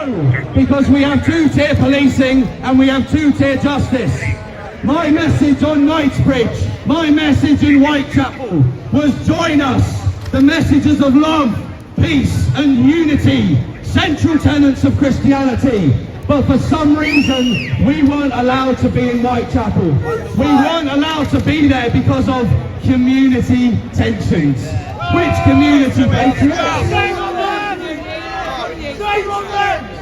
No, because we have two-tier policing and we have two-tier justice. My message on Knightsbridge, my message in Whitechapel was join us, the messages of love, peace and unity, central tenets of Christianity. But for some reason, we weren't allowed to be in Whitechapel. We weren't allowed to be there because of community tensions. Which community tensions?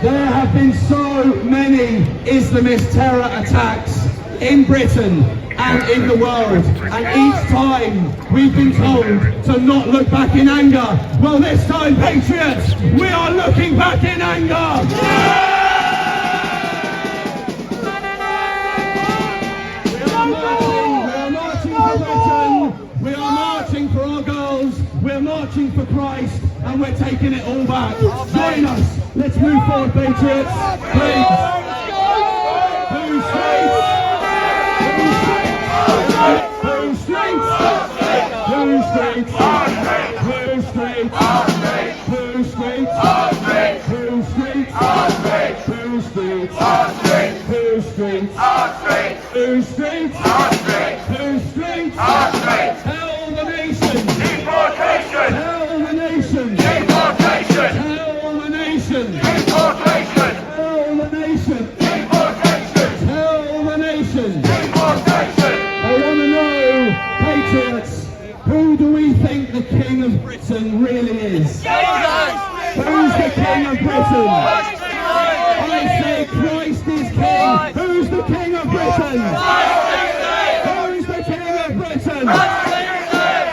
There have been so many Islamist terror attacks in Britain and in the world, and each time we've been told to not look back in anger. Well, this time, patriots, we are looking back in anger. We are marching for our girls, we're marching for Christ, and we're taking it all back. Join us. Let's move forward, patriots. Please. Blue streets. Blue streets. Blue streets. Blue streets. Blue streets. Blue streets. Blue streets. Blue streets. Blue streets. Blue streets. Blue streets. Tell the nation. Deportation. Tell the nation. Deportation. Tell the nation. Deportation. Tell the nation. Deportation. Tell the nation. Deportation. I want to know, patriots, who do we think the King of Britain really is? Who's the King of Britain? I say Christ is King. Who's the King of Britain? Who's the King of Britain?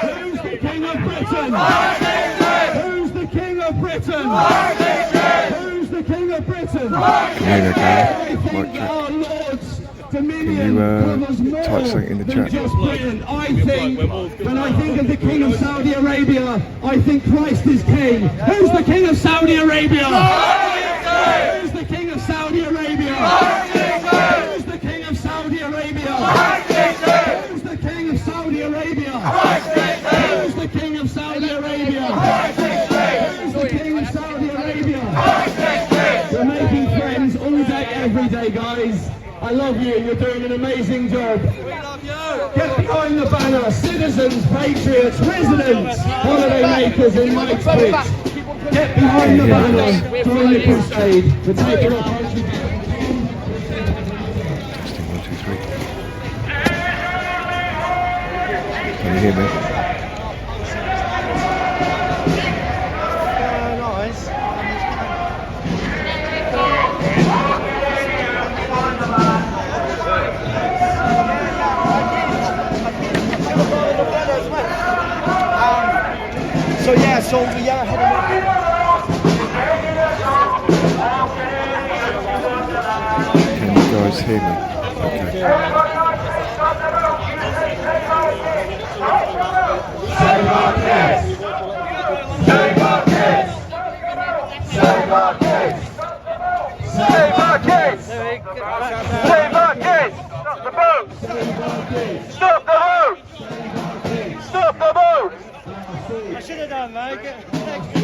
Who's the King of Britain? Who's the King of Britain? Who's the King of Britain? I think our Lord's dominion covers more than just Britain. I think, when I think of the King of Saudi Arabia, I think Christ is King. Who's the King of Saudi Arabia? Who's the King of Saudi Arabia? Who's the King of Saudi Arabia? Who's the King of Saudi Arabia? Who's the King of Saudi Arabia? Who's the King of Saudi Arabia? We're making friends all day, every day, guys. I love you, you're doing an amazing job. We love you. Get behind the banner, citizens, patriots, residents, holiday makers in Knightsbridge. Get behind the banner, join the crusade. We're taking our country back. Testing 1, 2, 3. Can you hear me? So yeah, so we are heading Can you guys hear me? Okay. Save our kids! Save our kids! Save our kids! Save our kids! Save our kids! Stop the boat! Stop the boat! Stop the boat! I should have done, mate. Get next to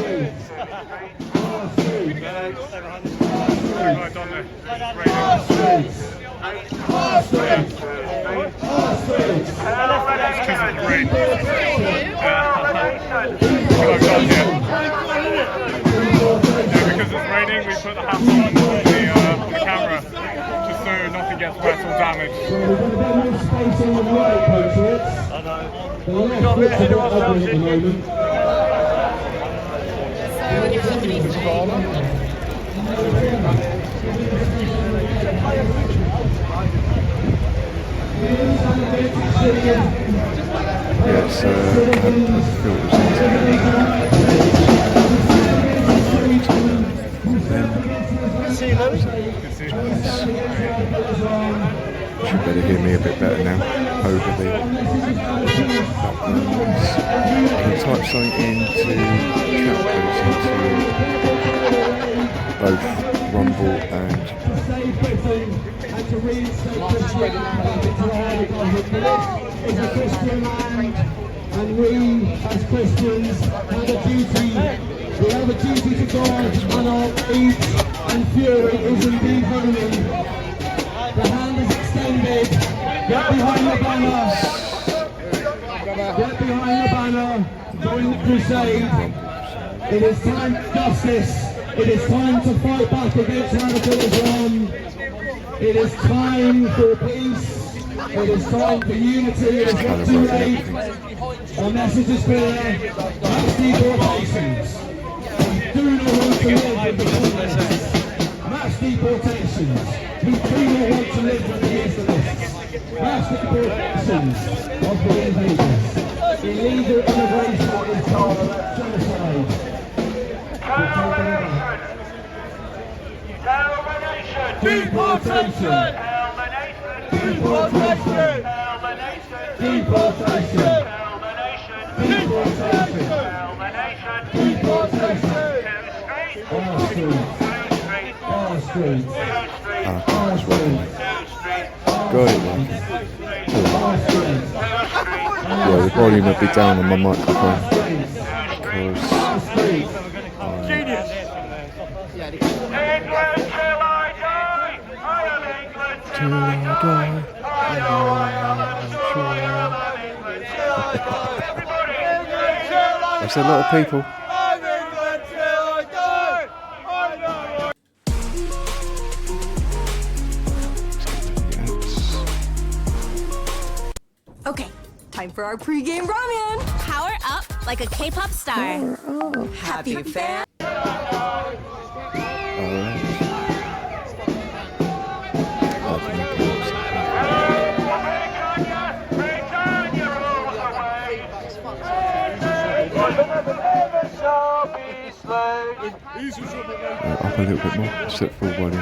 Because it's raining, we put the hat on the camera just so nothing gets wet or damaged. We're going to get more space on the right, patriots. I know. We've got a bit ahead of ourselves at the moment. Yes, filters See you, Lewis. You should better hear me a bit better now over the background noise. Can you type something into chat please, into both Rumble and To reinstate Christianity into our government. This is a Christian land, and we as Christians have a duty. We have a duty to God and our faith. and fury is indeed holy. The hand is extended. Get behind the banner. Get behind the banner. Join the crusade. It is time for justice. It is time to fight back against radical Islam. It is time for peace. It is time for unity. It is not too late. Our message is clear. Mass deportations. We do not want to live with the communists. Mass deportations. We do not want to live with the Islamists. Mass deportations of the invaders. Illegal immigration is called genocide. Deportation! Deportation! Deportation! Deportation! Deportation! Our streets! Our streets! Our streets! Got it, man. Yeah, the volume would be down on my microphone because till I die. There's a lot of people. Okay, time for our pre-game ramen. Power up like a K-pop star. Happy fan. Up a little bit more, set full volume there.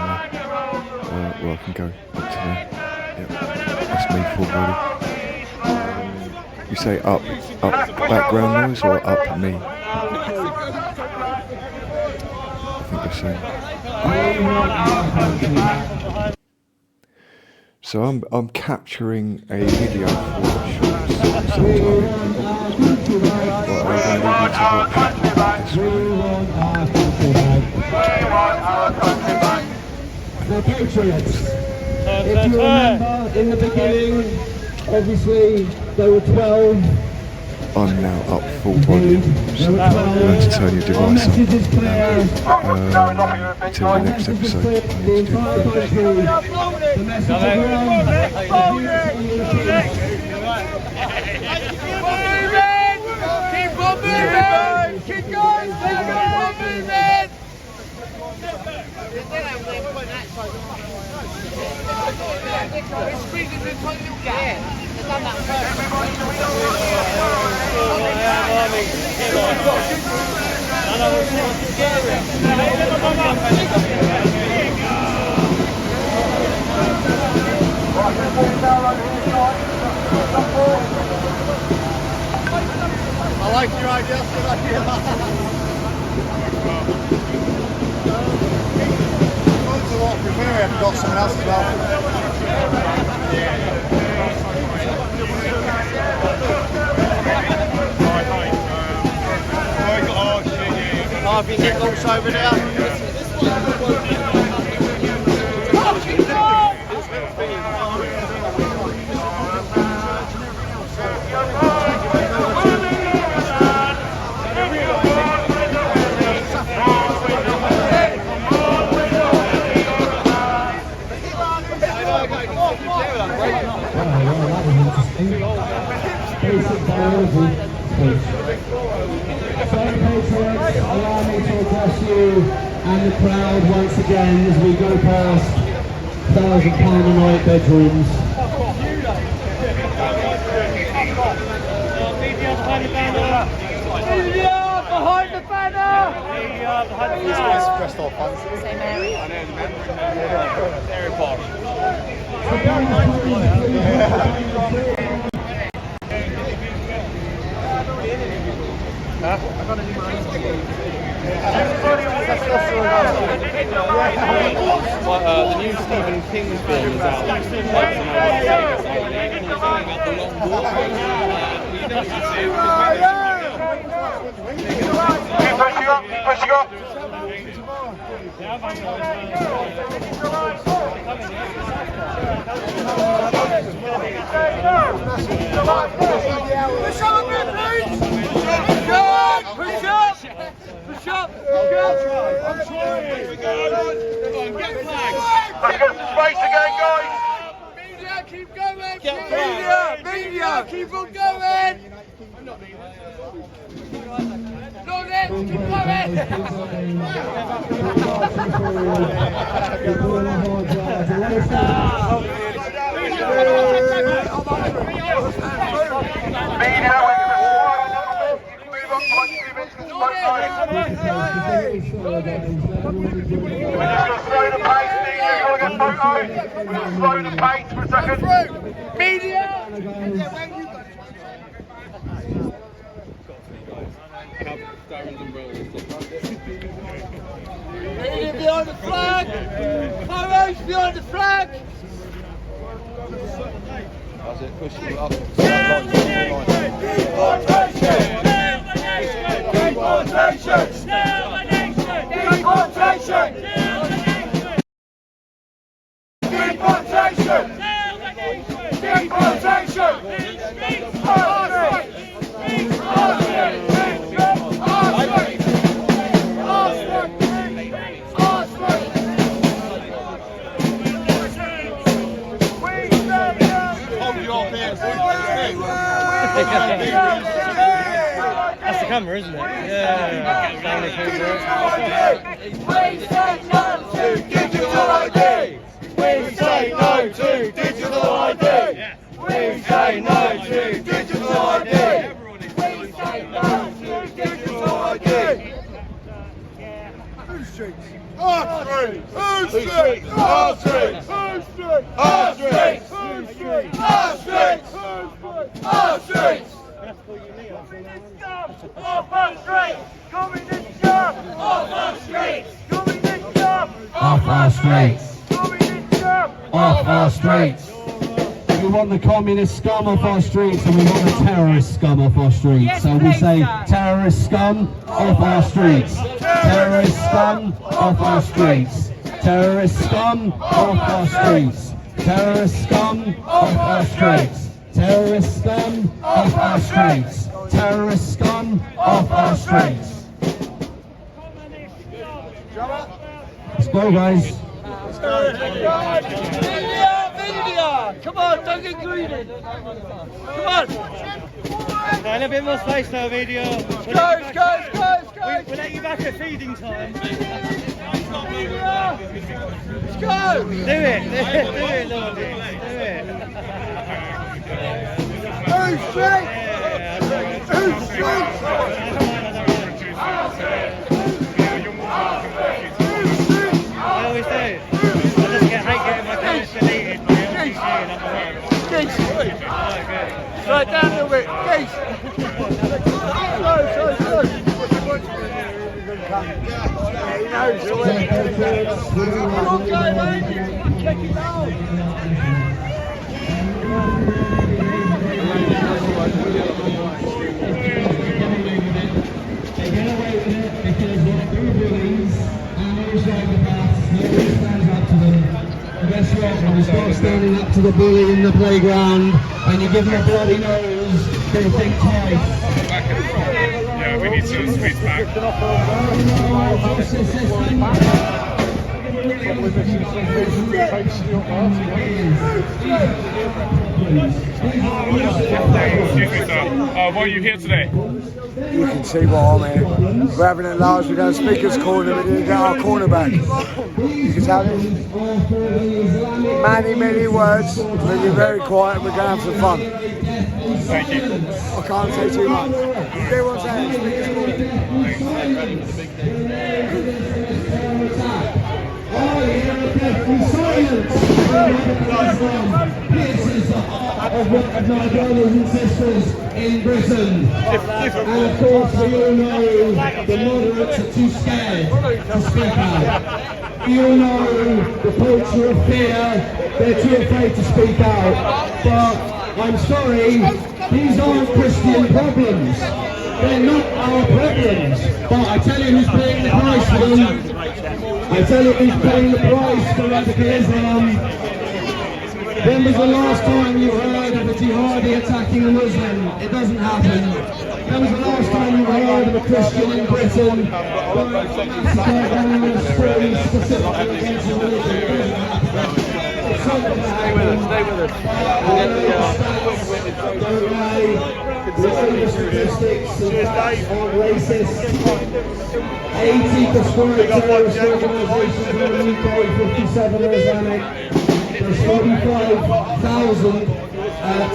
Well, I can go up to there. Yep, that's me, full volume. You say up background noise or up me? I think you're saying. So I'm capturing a video for shorts The Patriots. If you remember, in the beginning, obviously there were 12. I'm now up full volume, so learn to turn your device up. Until the next episode, I need to do The message of Keep on moving! Keep going! Keep on moving! I like your idea, I like your I've got someone else as well. Oh, if you get loose over there. basic biology coach. So Patriots, allow me to address you and the crowd once again as we go past £1,000 a night bedrooms. Behind the banner! Pressed off fans. Say Mary. I know the men. They're important. The new Stephen King's film is out. Keep pushing up, keep pushing up. Push up a bit, please! Good! Push up! Push up! Good! I'm trying! Here we go! Come on, get flagged! Let's get some space again, guys. Media, keep going! Media! Media, keep on going! Not it! Keep going! Media, we're going to move on 22 minutes to the smoke line. We're just going to slow the pace, media, you've got to get photos. We're going to slow the pace for a second. Media! Media behind the flag! Photos behind the flag! That's it, push it up. That's the camera, isn't it? Yeah. We say no to digital ID! We say no to digital ID! We say no to digital ID! We say no to digital ID! Who's streets? Our streets! Who's streets? Our streets! Who's streets? Our streets! Who's streets? Our streets! Our streets! Off our streets! Communist scum! Off our streets! Communist scum! Off our streets. Communist scum! Off our streets. We want the communist scum off our streets and we want the terrorist scum off our streets. So we say terrorist scum off our streets. Terrorist scum off our streets. Terrorist scum off our streets. Terrorist scum off our streets. Terrorist scum off our streets. Terrorist scum off our streets. Let's go, guys. Media! Come on, don't get greedy! Come on! And a bit more space now, video. Go, go, go, go! We'll let you back at feeding time. Let's go! Do it, Lord. Do it. Who's straight? Who's straight? I always do. I just hate getting my comments deleted by LTG and other ones. Geese! Oh, good. Right down a little bit. Geese! Slow. He knows the way. Come on, go, mate! Check it out! They get away with it because they're through bullies and no psychopaths, nobody stands up to them. And guess what? When you start standing up to the bully in the playground and you give them a bloody nose, they think twice. Yeah, we need to squeeze back. Excuse me, sir. Why are you here today? You can see why I'm here. We're having it large, we don't speakers corner, we didn't get our corner back. You can tell it. Many words, we'll be very quiet, we're going to have some fun. Thank you. I can't say too much. You do what's saying, speakers of what of my brothers and sisters in Britain. And of course we all know the moderates are too scared to speak out. We all know the culture of fear, they're too afraid to speak out. But I'm sorry, these aren't Christian problems. They're not our problems. But I tell you who's paying the price for them. I I tell you who's paying the price for radicalism. When was the last time you heard of a jihadi attacking a Muslim? It doesn't happen. When was the last time you heard of a Christian in Britain going massacring a story specifically against a religion? It doesn't happen. It's something that happens. Stay with us. Don't worry. Look at the statistics and facts on racists. 80 prescribed terrorist organisations in the UK, 57 are Islamic. There's 45,000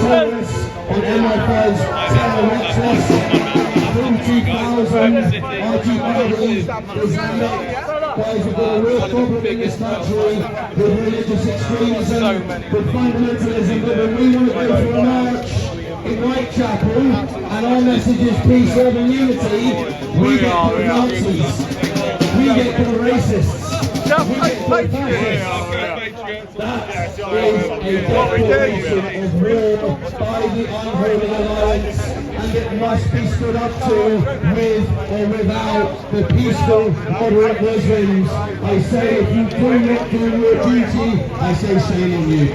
terrorists on MI5's terror watch list. 40,000 are jihadi Islamic. Guys, we've got a real problem in this country with religious extremism, with fundamentalism. But when we want to go for a march in Whitechapel and our message is peace, love and unity, we get called Nazis, we get called racists, we get called fascists. That is a declaration of war by the unholy alliance, and it must be stood up to with or without the peaceful, moderate Muslims. I say if you do not do your duty, I say shame on you.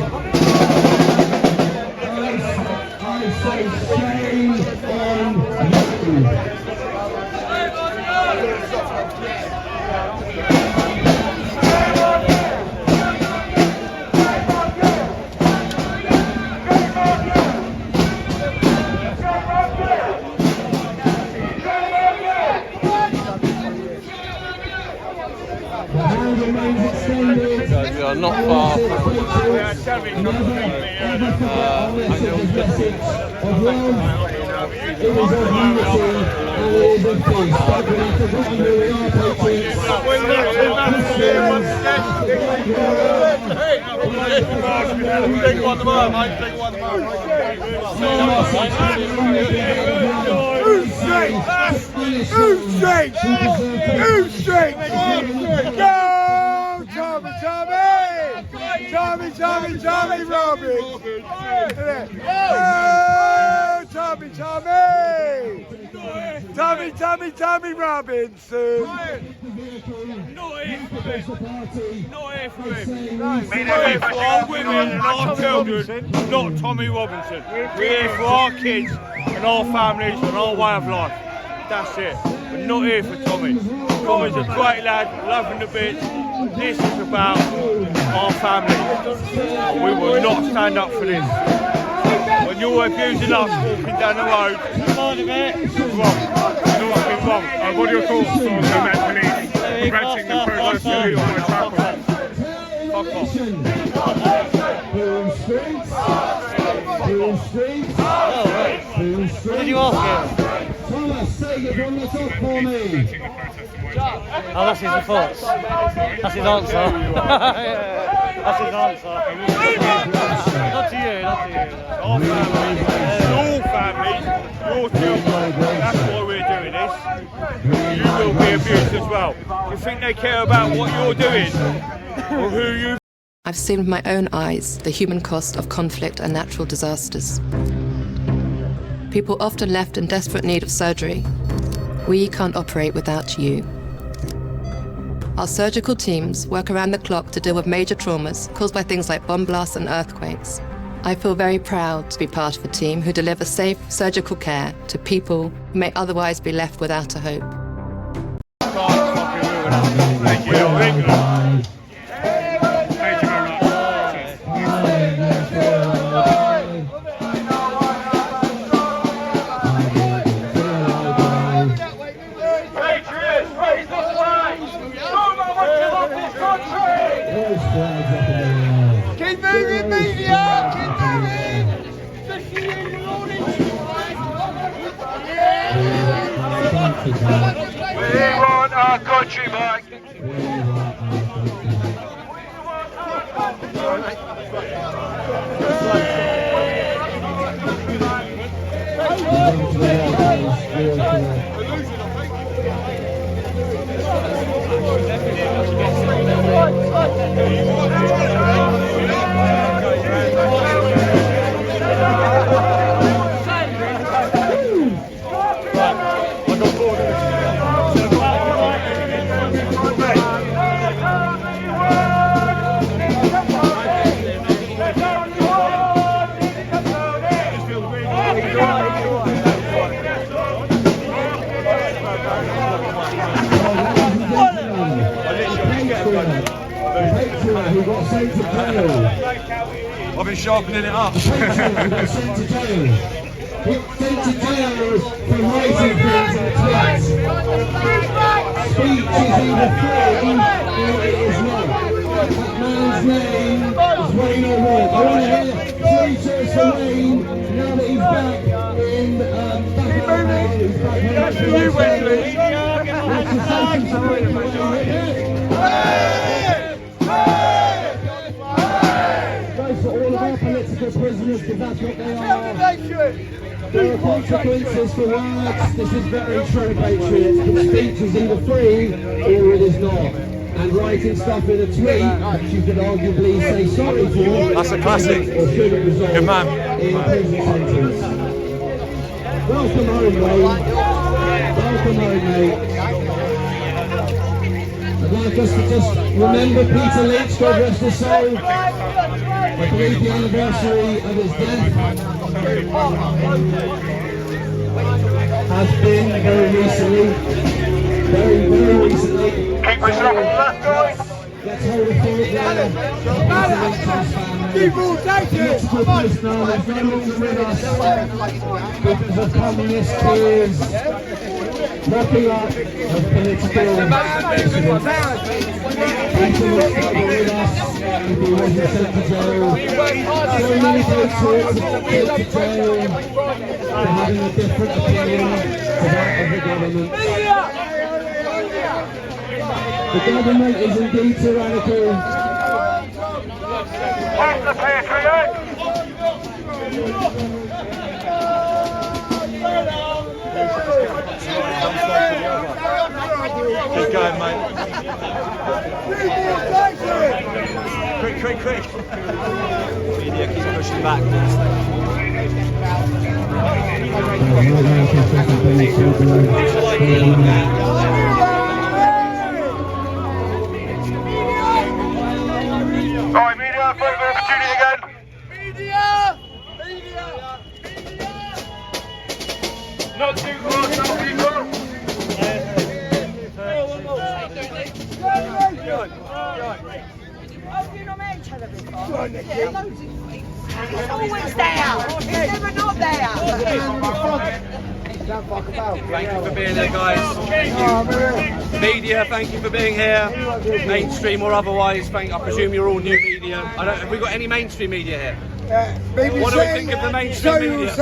I say shame on you. We are not far from Take one tomorrow, mate. Take one tomorrow. Who's straight? Who's straight? Who's straight? Go! Tommy, Tommy! Tommy, Tommy, Tommy Robins! Oh, Tommy, Tommy! Tommy, Tommy, Tommy Robinson! Not here for him. Not here for him. We're here for our women and our children, not Tommy Robinson. We're here for our kids and our families and our way of life. That's it. We're not here for Tommy. Tommy's a great lad, loving the bits. This is about our family. And we will not stand up for this. When you're abusing us walking down the road, it's wrong. It's wrong. What are your thoughts on the Met Police preventing the progress of the chapel? Fuck off. What did you ask him? Thomas, say it from the top for me. Oh, that's his response. That's his answer. That's his answer. Not to you, not to you. Our family, your family, your children, that's why we're doing this. You will be abused as well. You think they care about what you're doing? Or who you... I've seen with my own eyes the human cost of conflict and natural disasters. People often left in desperate need of surgery. We can't operate without you. Our surgical teams work around the clock to deal with major traumas caused by things like bomb blasts and earthquakes. I feel very proud to be part of a team who deliver safe surgical care to people who may otherwise be left without a hope. Thank you. Thank you very much. Patriots, raise the flag! Keep moving, media! Keep moving! We want our country back! patriot who got sent to jail. I've been sharpening it up. The patriot who got sent to jail. He got sent to jail for writing things in tweets. Speech is either free or it is not. That man's name is Wayne O'Rourke. I want to hear 3 cheers for Wayne now that he's back in back goes for all of our political prisoners because that's what they are. There are consequences for words. This is very true, patriots. The speech is either free or it is not. And writing stuff in a tweet that you could arguably say sorry for. That's a classic. Or should it result Good man. in prison sentence. Welcome home, Wayne. Welcome home, mate. I'd like us to just remember Peter Lynch, God rest his soul. I believe the anniversary of his death has been very recently. Very recently. Keep pushing up on the left, guys. Let's hold a thought there. People take it! Next to us now, there's no longer with us because of communist tears, knocking up of political prisoners. People will struggle with us if he wasn't sent to jail. So many patriots have been put to jail for having a different opinion to that of the government. The government is indeed tyrannical. Where's the patriot? Keep going, mate. Quick. Media keep pushing back. Alright, media, for the opportunity again. Media! Not too close, not too close. It's always there. It's never not there. Thank you for being there, guys. Media, thank you for being here. Mainstream or otherwise, I presume you're all new media. Have we got any mainstream media here? What do we think of the mainstream media?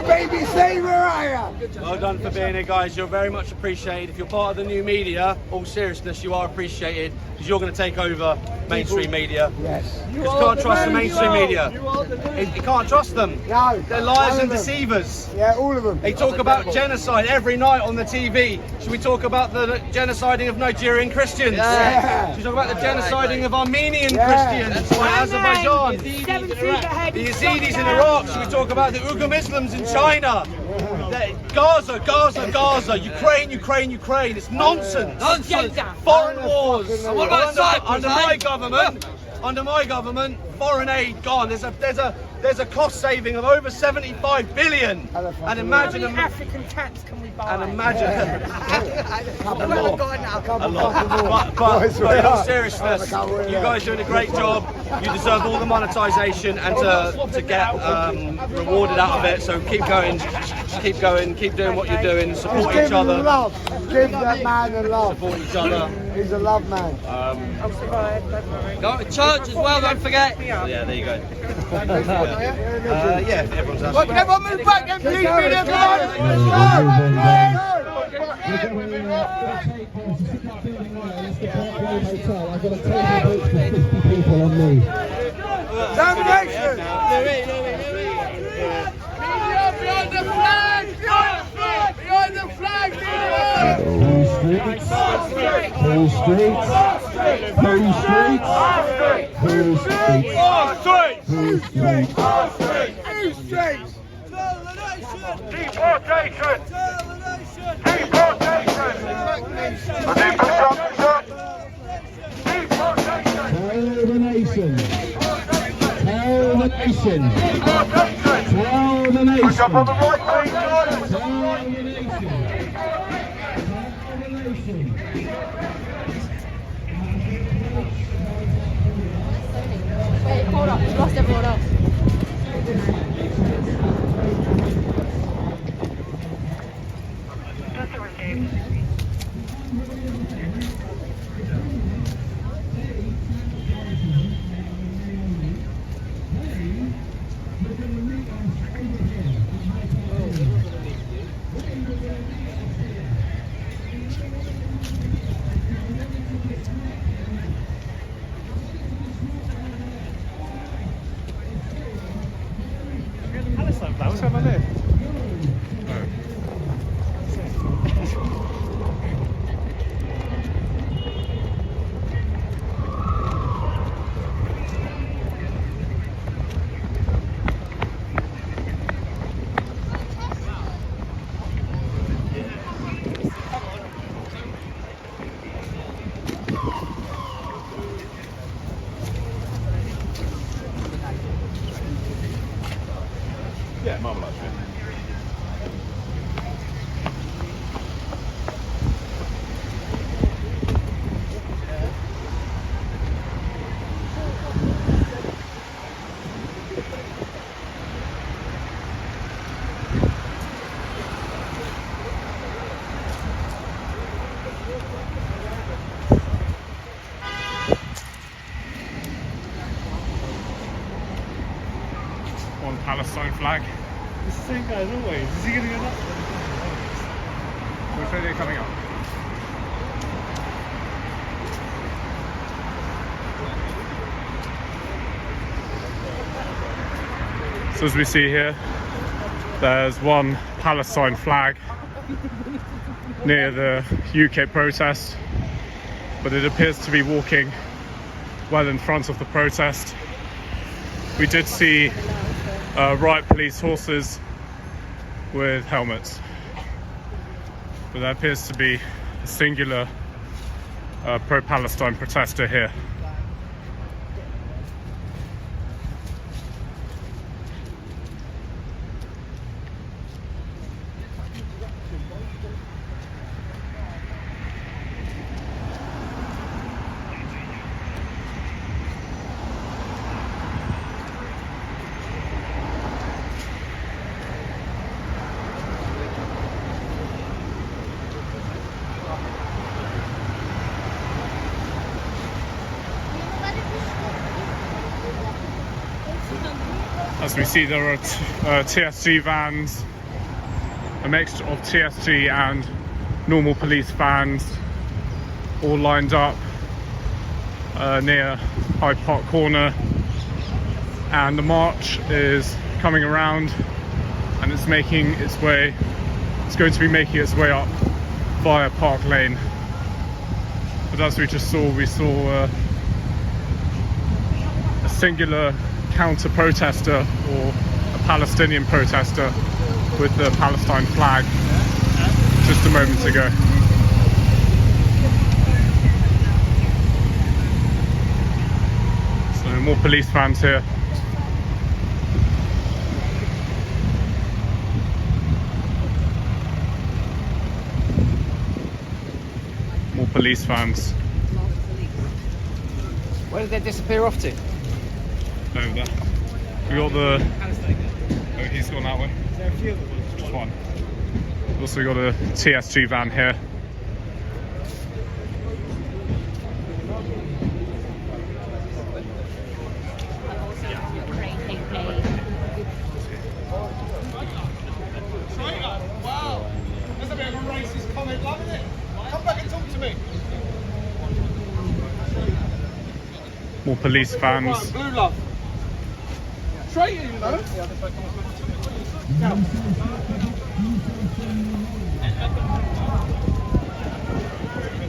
BBC, where are you? Well done for being here, guys. You're very much appreciated. If you're part of the new media, all seriousness, you are appreciated because you're going to take over mainstream media. Yes. You can't trust the mainstream media. You can't trust them. No. They're liars and deceivers. Yeah, all of them. They talk about genocide every night on the TV. Should we talk about the genociding of Nigerian Christians? Yeah. Should we talk about the genociding of Armenian Christians by Azerbaijan? The Yazidis in Iraq. Should we talk about the Uyghur Muslims in China? Gaza, Ukraine. It's nonsense. Foreign wars. What about Cyprus? Under my government, foreign aid gone. There's a cost saving of over 75 billion. And imagine how many African cats can we buy? And imagine a lot. But But in all seriousness, you guys are doing a great job. You deserve all the monetisation and to get rewarded out of it. So keep going, keep doing what you're doing. Support each other. Give that man the love. Support each other. He's a love man. Go to church as well, don't forget. Yeah, there you go. Yeah, everyone's asking. Well, everyone move back then, please, media, come on. I've got a table booked for 50 people on me. Domination! Behind the flag! Behind the flag! Pull streets! Deportation! Tell the nation! Push up on the right, please, guys! What's going on there? Yeah, marmalade. One Palestine flag. It's the same guy as always. Is he going to go nuts? Which way are they coming up? So as we see here, there's one Palestine flag near the Ukip protest, but it appears to be walking well in front of the protest. We did see riot police horses with helmets, but there appears to be a singular pro-Palestine protester here. As we see, there are TSG vans, a mixture of TSG and normal police vans, all lined up near Hyde Park Corner, and the march is coming around, and it's going to be making its way up via Park Lane. But as we just saw, we saw a singular counter-protester, or a Palestinian protester, with the Palestine flag just a moment ago. So more police vans here. More police vans. Where did they disappear off to? Over there. We got the. Oh, he's gone that way. Is there a few of them? Just one. We've also got a TSG van here. Wow, that's a bit of a racist comment, love, isn't it? Come back and talk to me. More police vans. Blue love. Traitor, you know.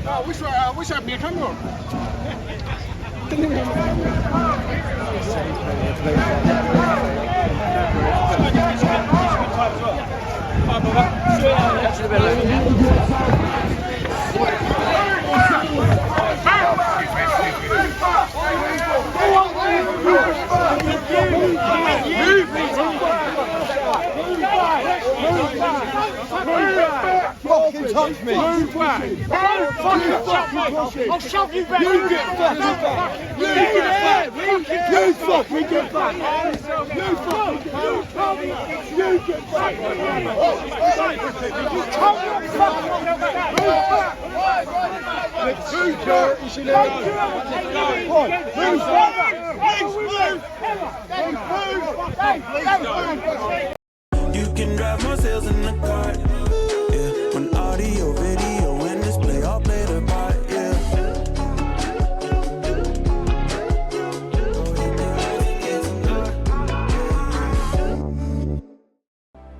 I wish I had me a camera. Fucking touch me! Move back! Fucking touch me! I'll shove you back! You get fucking back! You get back! You fucking get back! You fucking get back! You get back! Too dirty, Chanel! You can drive my sales in the car. Yeah, when audio, video, and display all play the part.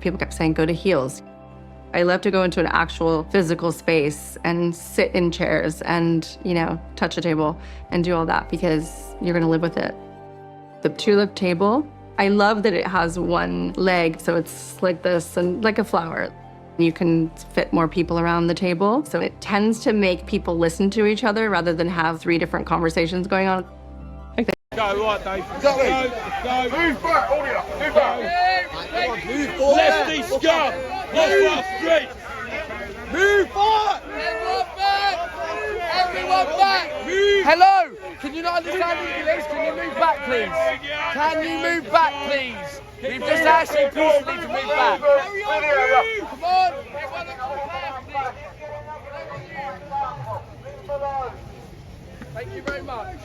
People kept saying, go to heels. I love to go into an actual physical space and sit in chairs and, you know, touch a table and do all that because you're gonna live with it. The tulip table, I love that it has one leg, so it's like this and like a flower. You can fit more people around the table, so it tends to make people listen to each other rather than have 3 different conversations going on. Go, right, Dave. Exactly. Go. Move back, hold it up. Move back. Move forward. Lefty scum. Off straight. Move forward. Everyone back. Everyone back. Move. Hello. Can you not understand English? Can you move back, please? Can you move back, please? We've just asked you peacefully to move back. Come on. Thank you very much.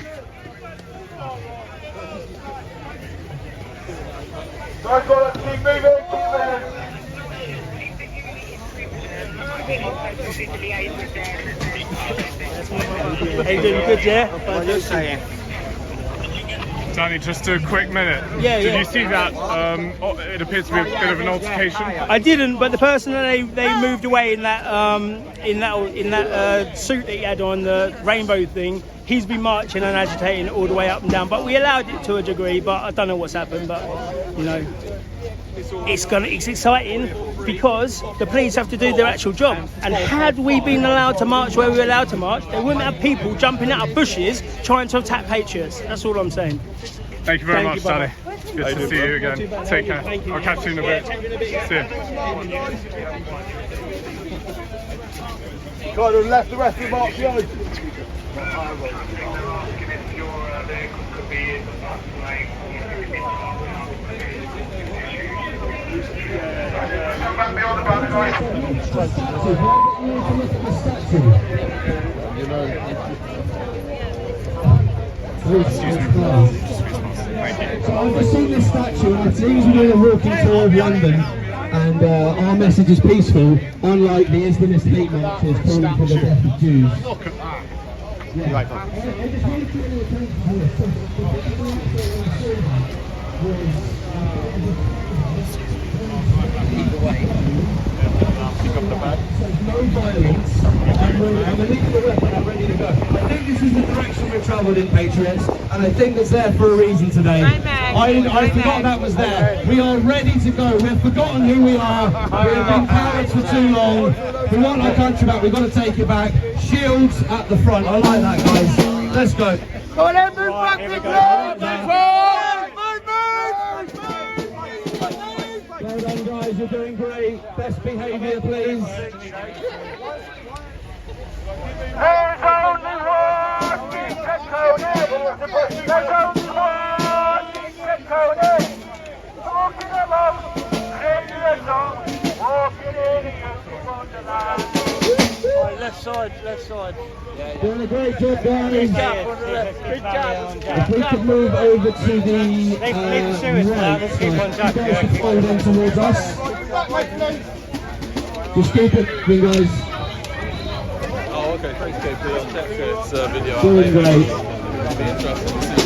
Guys, let's keep moving, How you doing? Good, yeah? What are you saying? Danny, just a quick minute. Yeah, Did you see that? It appears to be a bit of an altercation. I didn't, but the person that they moved away in that suit that he had on, the rainbow thing, he's been marching and agitating all the way up and down. But we allowed it to a degree, but I don't know what's happened. But you know, it's exciting because the police have to do their actual job. And had we been allowed to march where we were allowed to march, they wouldn't have people jumping out of bushes trying to attack patriots. That's all I'm saying. Thank you very much, Danny. Good to see you Not too again. bad. Take care. Thank you. I'll catch you in a bit. See you. Go to the left, the rest of the march, yo. So I've just seen this statue and it seems we're doing a walking tour of London and our message is peaceful, unlike the Islamist hate marches calling for the death of Jews. Look at that. Yeah. Right. I just wanted to draw attention to this. No violence, I'm leaving the weapon, I'm ready to go. I think this is the direction we've travelled in, Patriots, and I think it's there for a reason today. I forgot that was there. We are ready to go. We've forgotten who we are. We've been cowards for too long. We want our country back, we've got to take it back. Shields at the front, I like that, guys. Let's go. Go on, then, move back, move Well done, guys, you're doing great. Best behaviour, please. There's only one King Tony. There's only one King Tony. Walking along, singing a song, walking in the empty wonderland. Right, left side. Doing a great job, guys. Good job. If we could move over to the right, Let's keep on track. you guys can fold in towards us. Just keep it, you guys. Oh, okay. Thanks, KP. I'll check this video out Doing later. great. It'll be interesting to see.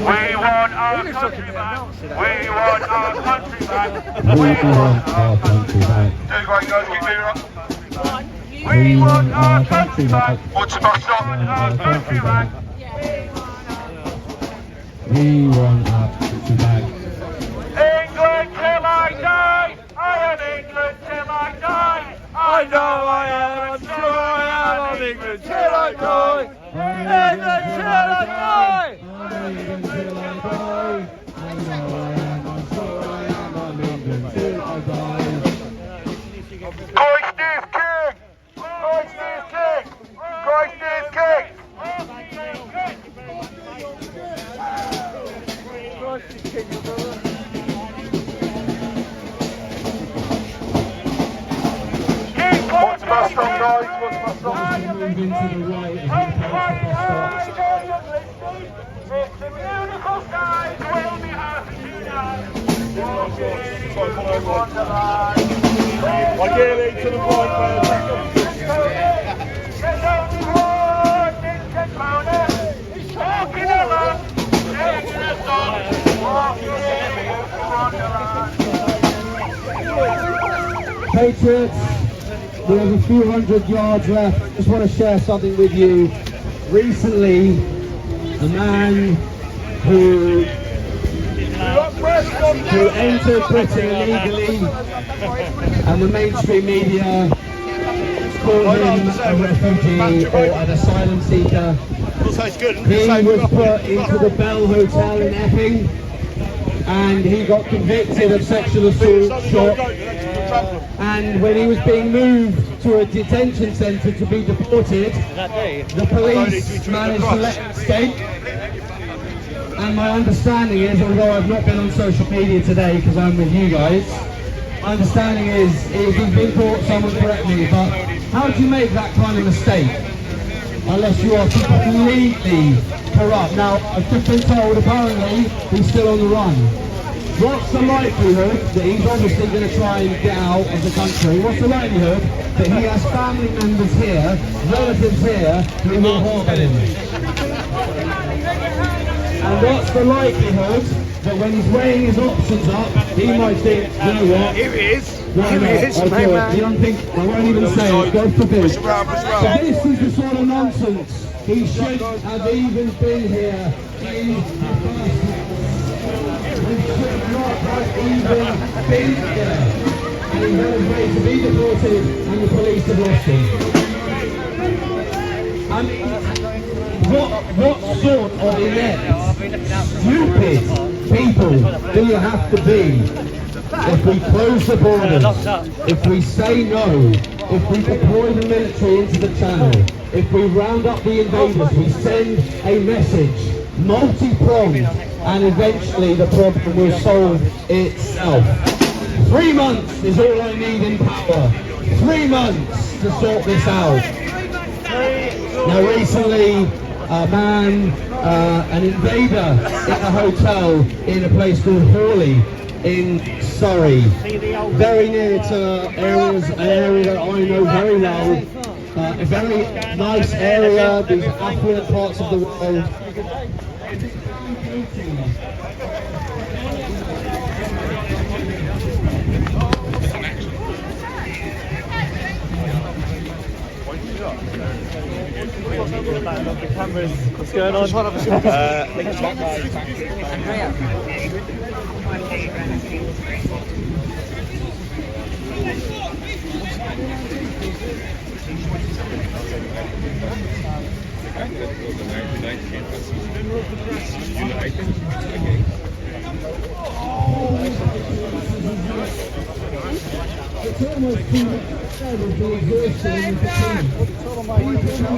We want our country back. We want our country back. We want our country back. Doing great, guys. Keep moving up. We want our country back. What's the bus stop? Our country back. We want our country back. England till I die. I am England till I die. I know I am. I'm sure I am. I'm England till I die. England till I die. I'm England till I die. I know I am. I'm sure I am. I'm England till I die. Christ is king. Christ is king. Christ is king. What's the bus stop, guys? What's the bus stop? Move into the right as we pass the bus stop. It's a beautiful sky. We'll be happy tonight. I get it to the right, there's only one King Tony. He's talking along, singing a song, walking in the wonderland. Patriots, we have a few hundred yards left. Just want to share something with you. Recently, a man who entered Britain illegally, and the mainstream media called him a refugee or an asylum seeker. He was put into the Bell Hotel in Epping, and he got convicted of sexual assault, shot, and when he was being moved to a detention centre to be deported, the police managed to let him escape. And my understanding is, although I've not been on social media today because I'm with you guys, my understanding is he's been caught, someone correct me, but how do you make that kind of mistake unless you are completely corrupt? Now, I've just been told apparently he's still on the run. What's the likelihood that he's obviously going to try and get out of the country? What's the likelihood that he has family members here, relatives here, who will harbour him? And what's the likelihood that when he's weighing his options up, he might think, you know what? Here he is. Why not? I'll do it. You don't think, I won't even say it, God forbid. So this is the sort of nonsense. He shouldn't have even been here in the first place. He should not have even been here. And he's on his way to be deported, and the police have lost him. I mean, what sort of inept, stupid people do you have to be if we close the borders, if we say no, if we deploy the military into the channel, if we round up the invaders, we send a message, multi-pronged, and eventually the problem will solve itself. 3 months is all I need in power. 3 months to sort this out. Now recently, a man, an invader in a hotel in a place called Hawley in Surrey, very near to an area that I know very well, a very nice area, these affluent parts of the world. The cameras, what's going on?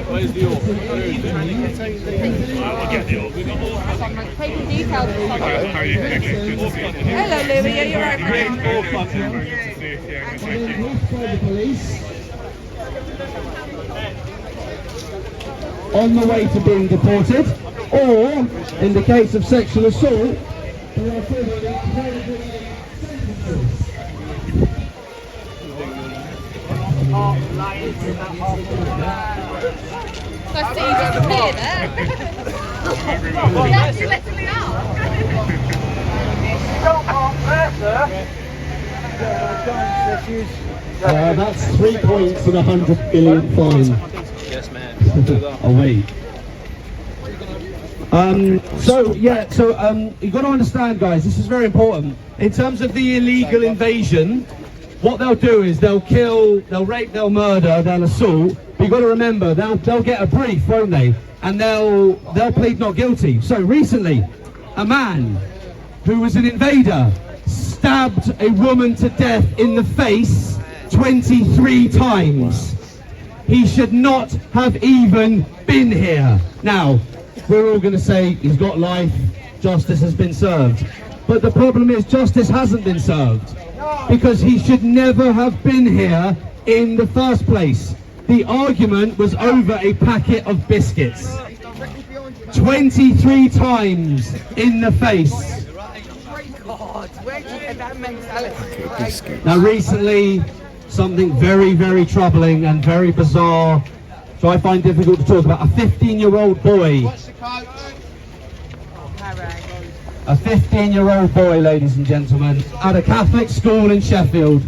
Where's the orb? I'll get the orb. Taking details. How are you? Good to see you. Hello, Louis. Are you right? The police on the way to being deported, or in the case of sexual assault, they are given incredibly sentences. I see you disappear there. Well, that's you letting me out. That's 3 points and 100 billion fine. Yes, man. Oh wait. So you got to understand, guys, this is very important. In terms of the illegal invasion, what they'll do is they'll kill, they'll rape, they'll murder, they'll assault. But you've got to remember, they'll get a brief, won't they? And they'll plead not guilty. So recently, a man who was an invader stabbed a woman to death in the face 23 times. He should not have even been here. Now, we're all going to say he's got life, justice has been served. But the problem is justice hasn't been served, because he should never have been here in the first place. The argument was over a packet of biscuits. 23 times in the face. Now recently, something very, very troubling and very bizarre, so I find difficult to talk about. A 15-year-old boy. A 15-year-old boy, ladies and gentlemen, at a Catholic school in Sheffield.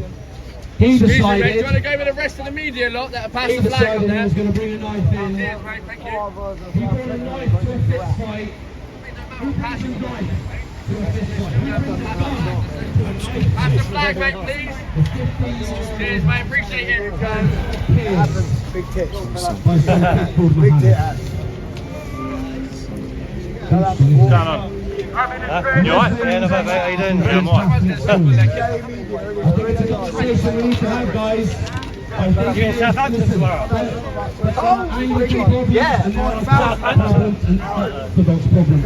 He Excuse me, mate, decided. do you want to go with the rest of the media lot that are past He the flag decided on he there? was going to bring a knife in. Cheers, mate, thank you. He brought a knife to a fist fight. Who brings a knife to a fist fight? Pass the flag, mate, please. Cheers, mate, appreciate it. Big tits. Big tit. You alright? Yeah, not bad, mate. How you doing? Yeah, I'm alright. conversation we need to have, guys. I think You're in Southampton tomorrow? angry people Yeah, and Orthodox problem.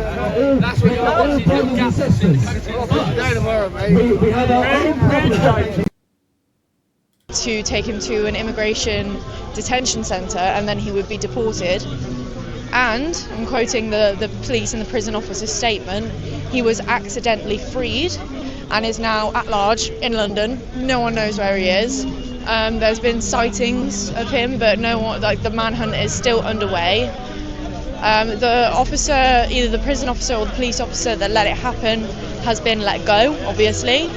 That's what you're All brothers and sisters. We have our own problems. To take him to an immigration detention centre and then he would be deported. And, I'm quoting the police and the prison officer's statement, he was accidentally freed and is now at large in London. No one knows where he is. There's been sightings of him, but no one, like the manhunt is still underway. The officer, either the prison officer or the police officer that let it happen, has been let go, obviously.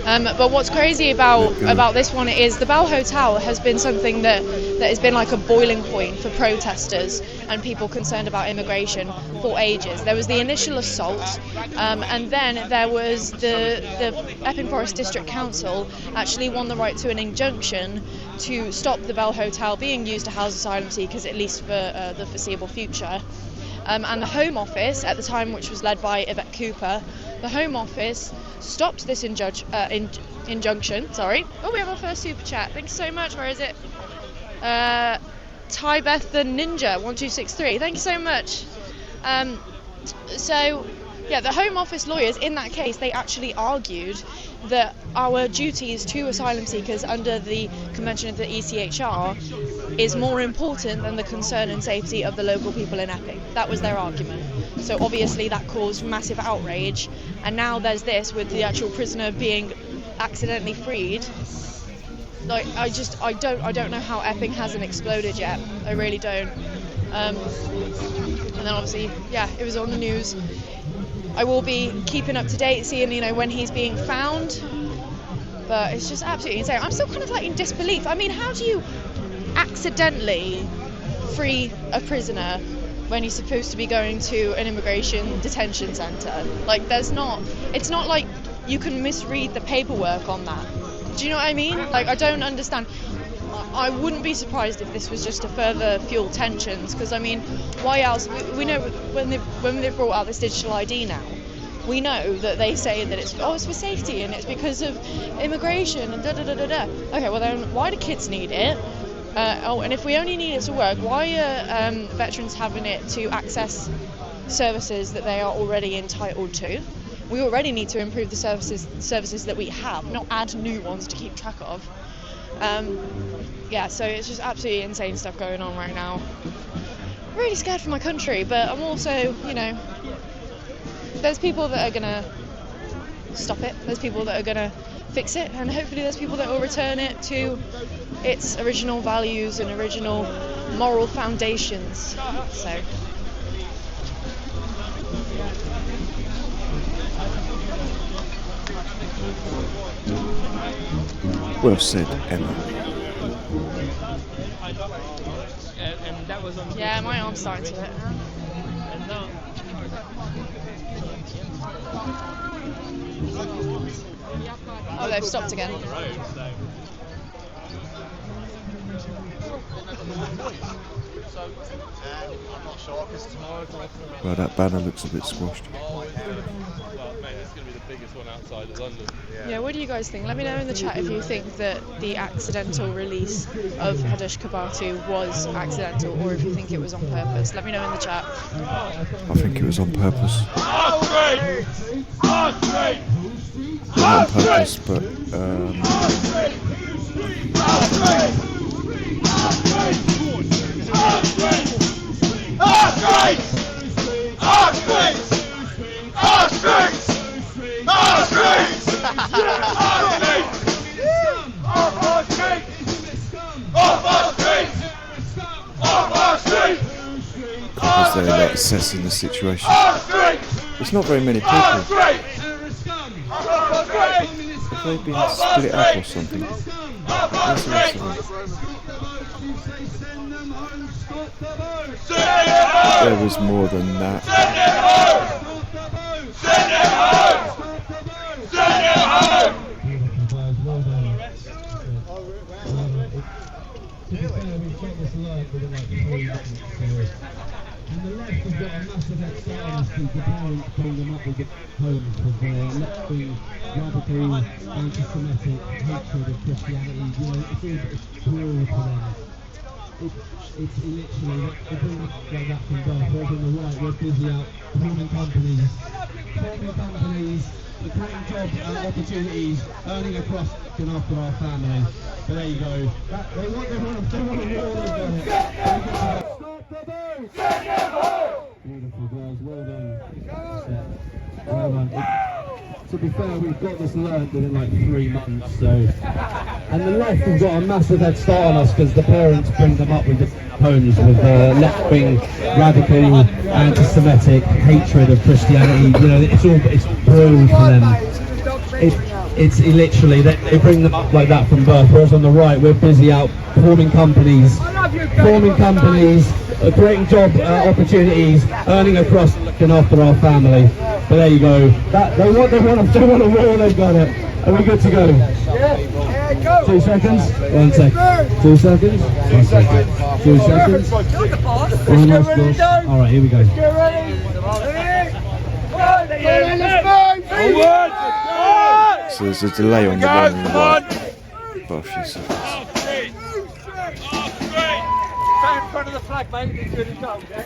But what's crazy about this one is the Bell Hotel has been something that has been like a boiling point for protesters and people concerned about immigration for ages. There was the initial assault, and then there was the Epping Forest District Council actually won the right to an injunction to stop the Bell Hotel being used to house asylum seekers, at least for the foreseeable future. And the Home Office, at the time, which was led by Yvette Cooper, the Home Office stopped this injunction. Sorry. Oh, we have our first super chat. Thank you so much. Where is it? Ty Beth the Ninja 1263. Thank you so much. So, yeah, the Home Office lawyers in that case, they actually argued that our duties to asylum seekers under the Convention of the ECHR is more important than the concern and safety of the local people in Epping. That was their argument. So obviously that caused massive outrage, and now there's this with the actual prisoner being accidentally freed. Like I don't know how Epping hasn't exploded yet. I really don't. And then obviously, yeah, it was on the news. I will be keeping up to date, seeing, you know, when he's being found. But it's just absolutely insane. I'm still kind of like in disbelief. I mean, how do you accidentally free a prisoner when he's supposed to be going to an immigration detention centre? Like, it's not like you can misread the paperwork on that. Do you know what I mean? Like, I don't understand. I wouldn't be surprised if this was just to further fuel tensions, because I mean, why else? We know when they've brought out this digital ID now, we know that they say that it's for safety and it's because of immigration and da-da-da-da-da. Okay, well then why do kids need it? And if we only need it to work, why are veterans having it to access services that they are already entitled to? We already need to improve the services that we have, not add new ones to keep track of. Yeah, so it's just absolutely insane stuff going on right now. Really scared for my country, but I'm also, you know, there's people that are gonna stop it, there's people that are gonna fix it, and hopefully there's people that will return it to its original values and original moral foundations. So well said, Emma. yeah, my arm's starting to hurt now. Oh, they've stopped again. Well, that banner looks a bit squashed. Yeah, what do you guys think? Let me know in the chat if you think that the accidental release of Hadesh Kabatu was accidental, or if you think it was on purpose. Let me know in the chat. I think it was on purpose. Not on purpose, but because they're like assessing the situation. It's not very many people. Have they been split up or something? Where's the rest of them? There was more than that. And the left have got a massive head start on us because the parents bring them up with the homes with their left-wing, radical, anti-Semitic hatred of Christianity. You know, it's brutal for them. It's literally, they bring up like that from birth. Whereas on the right, we're busy out forming companies, creating job opportunities, earning a crust, looking after our family. But there you go. They want a war, they've done it. Beautiful girls, well done. Well done. To be fair, we've got this learned within like 3 months, so. And the left have got a massive head start on us because the parents bring them up with the homes with left-wing, radical, anti-Semitic hatred of Christianity. You know, it's brutal for them. It's literally, they bring them up like that from birth, whereas on the right, we're busy out forming companies, creating job opportunities, earning a crust, looking after our family. But there you go. They want a war, they've got it. Are we good to go? 2 seconds. 1 second. 2 seconds. 1 second. 2 seconds. Alright, here we go. So there's a delay on the one and the right by a few seconds. Stand in front of the flag, mate. It's good as gold, yeah?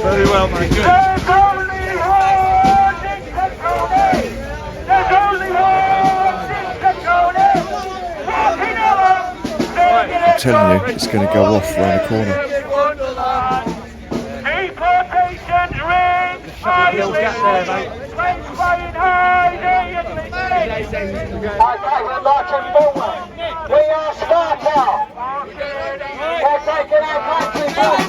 Very well, mate. Good. There's only one in Tony! There's only one in Tony! Walking along! I'm telling you, it's going to go off round the corner. Deportation ring! Hyde! Okay, we're marching forward. We are Sparta! We're taking our country back!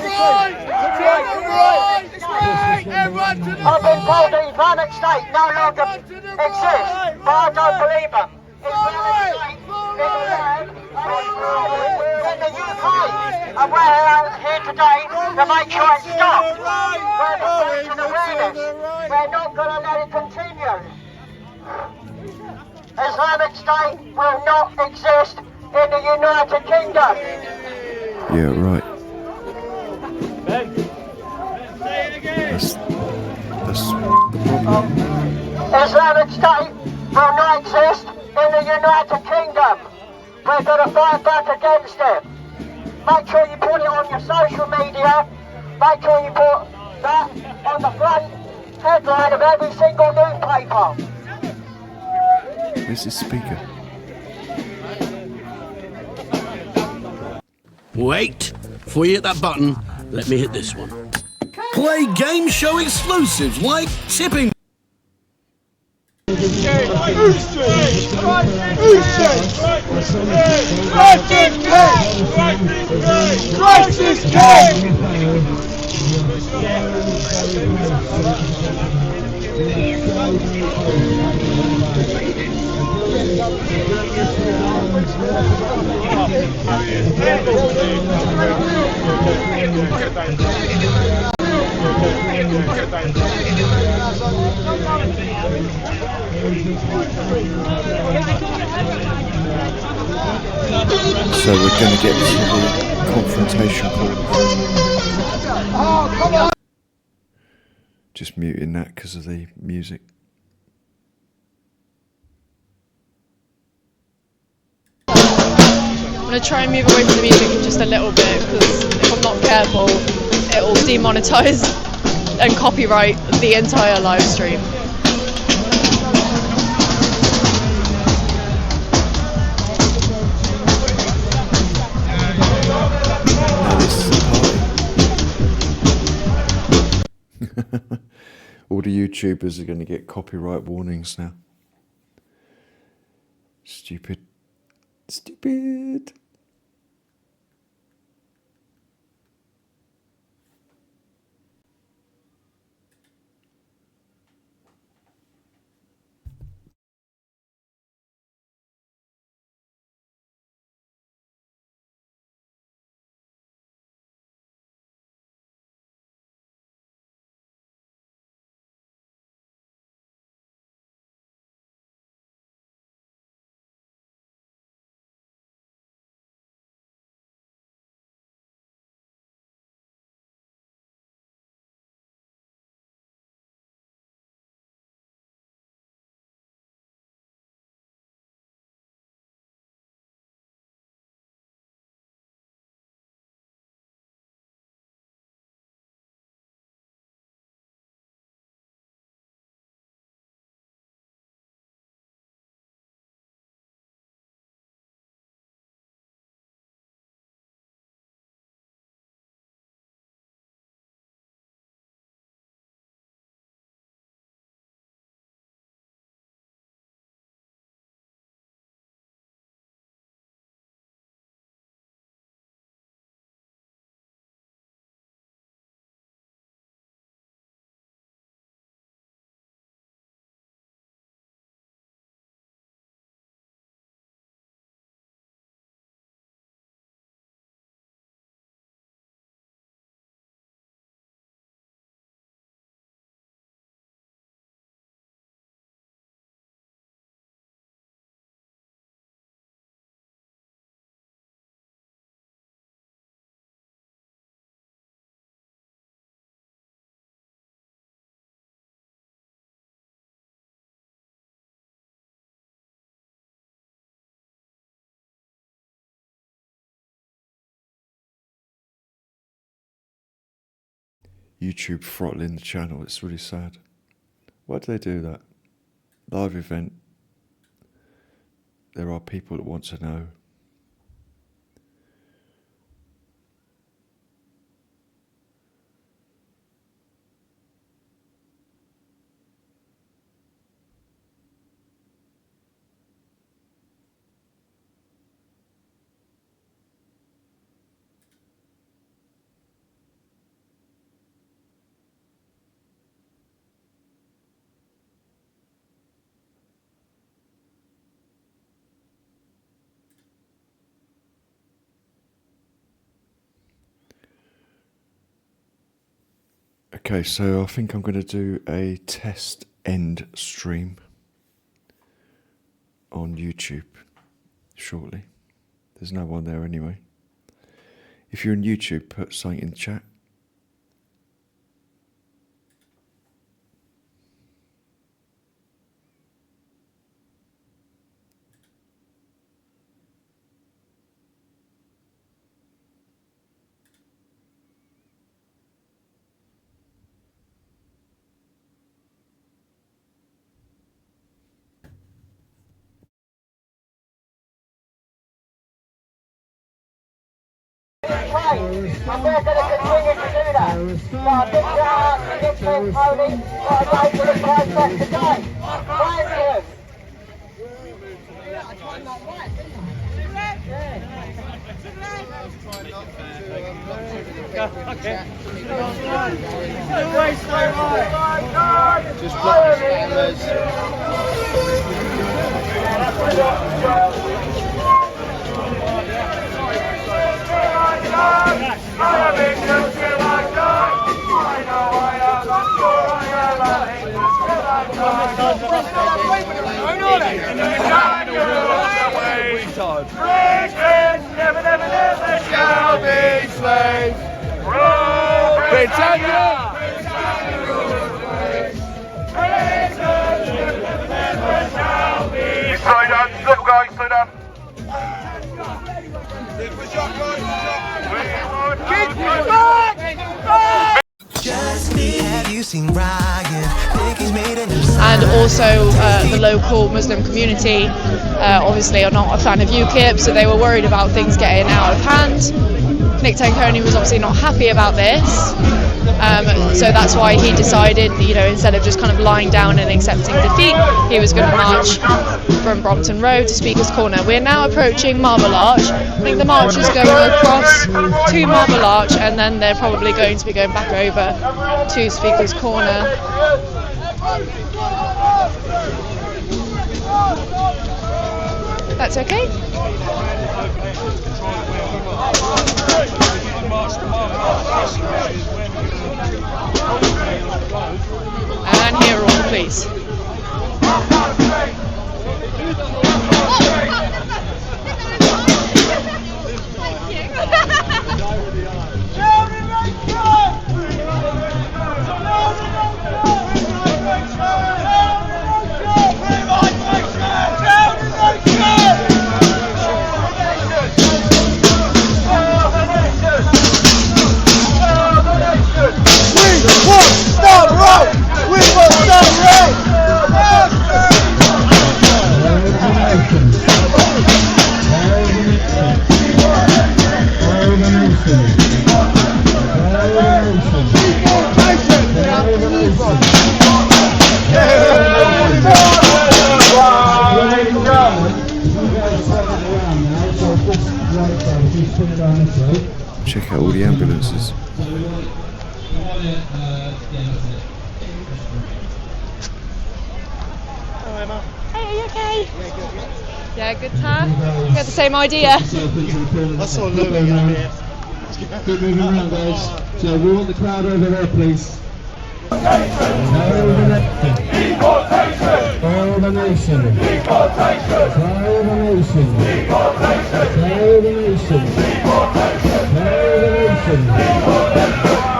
I've been told the Islamic State no longer exists, but I don't believe them. Islamic State is alive and in the UK, and we're here today to make sure it stops. We're raising awareness. We're not going to let it continue. Islamic State will not exist in the United Kingdom. Yeah, right. That's the problem. Islamic State will not exist in the United Kingdom. We're going to fight back against it. Make sure you put it on your social media. Make sure you put that on the front headline of every single newspaper. Where's his speaker? Wait, before you hit that button, let me hit this one. Play game show exclusives like tipping. So we're going to get to the confrontation corner. Just muting that because of the music. I'm going to try and move away from the music just a little bit because if I'm not careful, it will demonetize and copyright the entire live stream. All the YouTubers are going to get copyright warnings now. Stupid. Stupid. YouTube throttling the channel. It's really sad. Why do they do that? Live event. There are people that want to know. Okay, so I think I'm going to do a test end stream on YouTube shortly. There's no one there anyway. If you're on YouTube, put something in the chat. And we're going to continue to do that. So I think that it's been Tony, but I'd like to look like that today. Thank you. Just block the Never, never, never shall be slaves. Britannia! Slow down, little guys, slow down. Have you seen Ryan? Think he's made a new And also the local Muslim community obviously are not a fan of Ukip, so they were worried about things getting out of hand. Nick Tanconi was obviously not happy about this, so that's why he decided, you know, instead of just kind of lying down and accepting defeat, he was going to march from Brompton Road to Speaker's Corner. We're now approaching Marble Arch. I think the march is going across to Marble Arch, and then they're probably going to be going back over to Speaker's Corner. That's okay. And here are all the police. Check out all the ambulances. Hey, are you okay? Yeah, good time. We had the same idea. I saw Louis in here. Keep moving around, guys. So we want the crowd over there, please. For the nation. For the nation. For the nation.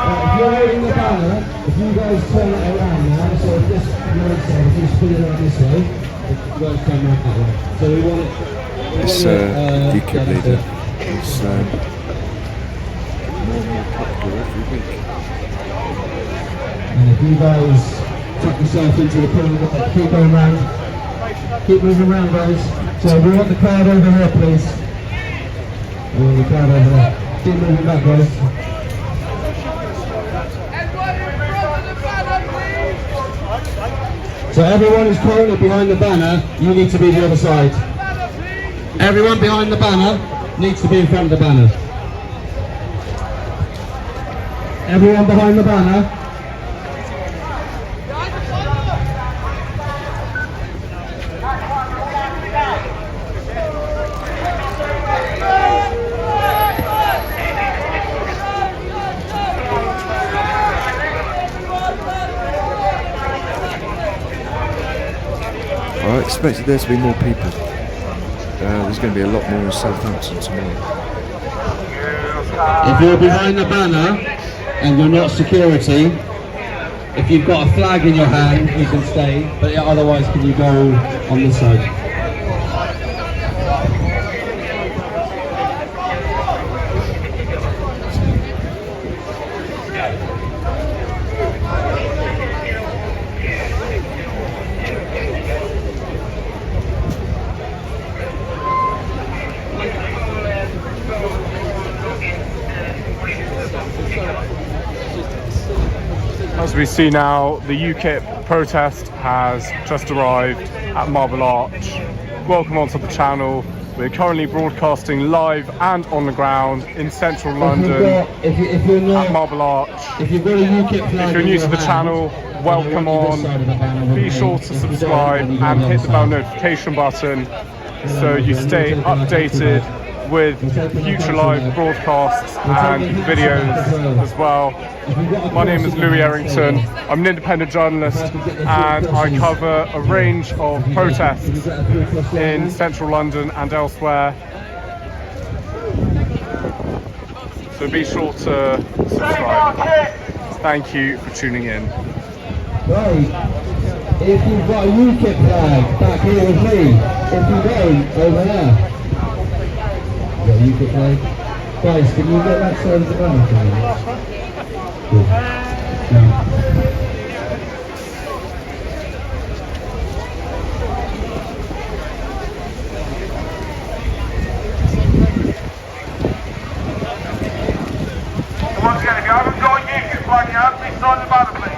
If you're holding the banner, if you guys turn it around now, so if this if you spin it around this way, it goes down that way. So we want it. This Ukip leader is more and more popular every week. And if you guys tuck yourself into the pool, keep going round. Keep moving around, guys. So we want the crowd over here, please. We want the crowd over there. Keep moving back, guys. So everyone who's currently behind the banner, you need to be the other side. Everyone behind the banner needs to be in front of the banner. Everyone behind the banner. I expected there to be more people. There's going to be a lot more in Southampton tomorrow. If you're behind the banner and you're not security, if you've got a flag in your hand, you can stay, but otherwise can you go on this side? As we see now, the Ukip protest has just arrived at Marble Arch. Welcome onto the channel. We're currently broadcasting live and on the ground in central London at Marble Arch. If you've got a Ukip flag, if you're new to the channel, welcome on. Be sure to subscribe and hit the bell notification button so you stay updated with future live broadcasts and videos as well. My name is Louis Errington. I'm an independent journalist and I cover a range of protests in central London and elsewhere. So be sure to subscribe. Thank you for tuning in. Right, if you've got a Ukip flag back here with me, if you don't, over there. Got a Ukip flag. Guys, can you get that side of the banner for me? Good. Once again, if you haven't got a Ukip flag yet, please sign the banner, please.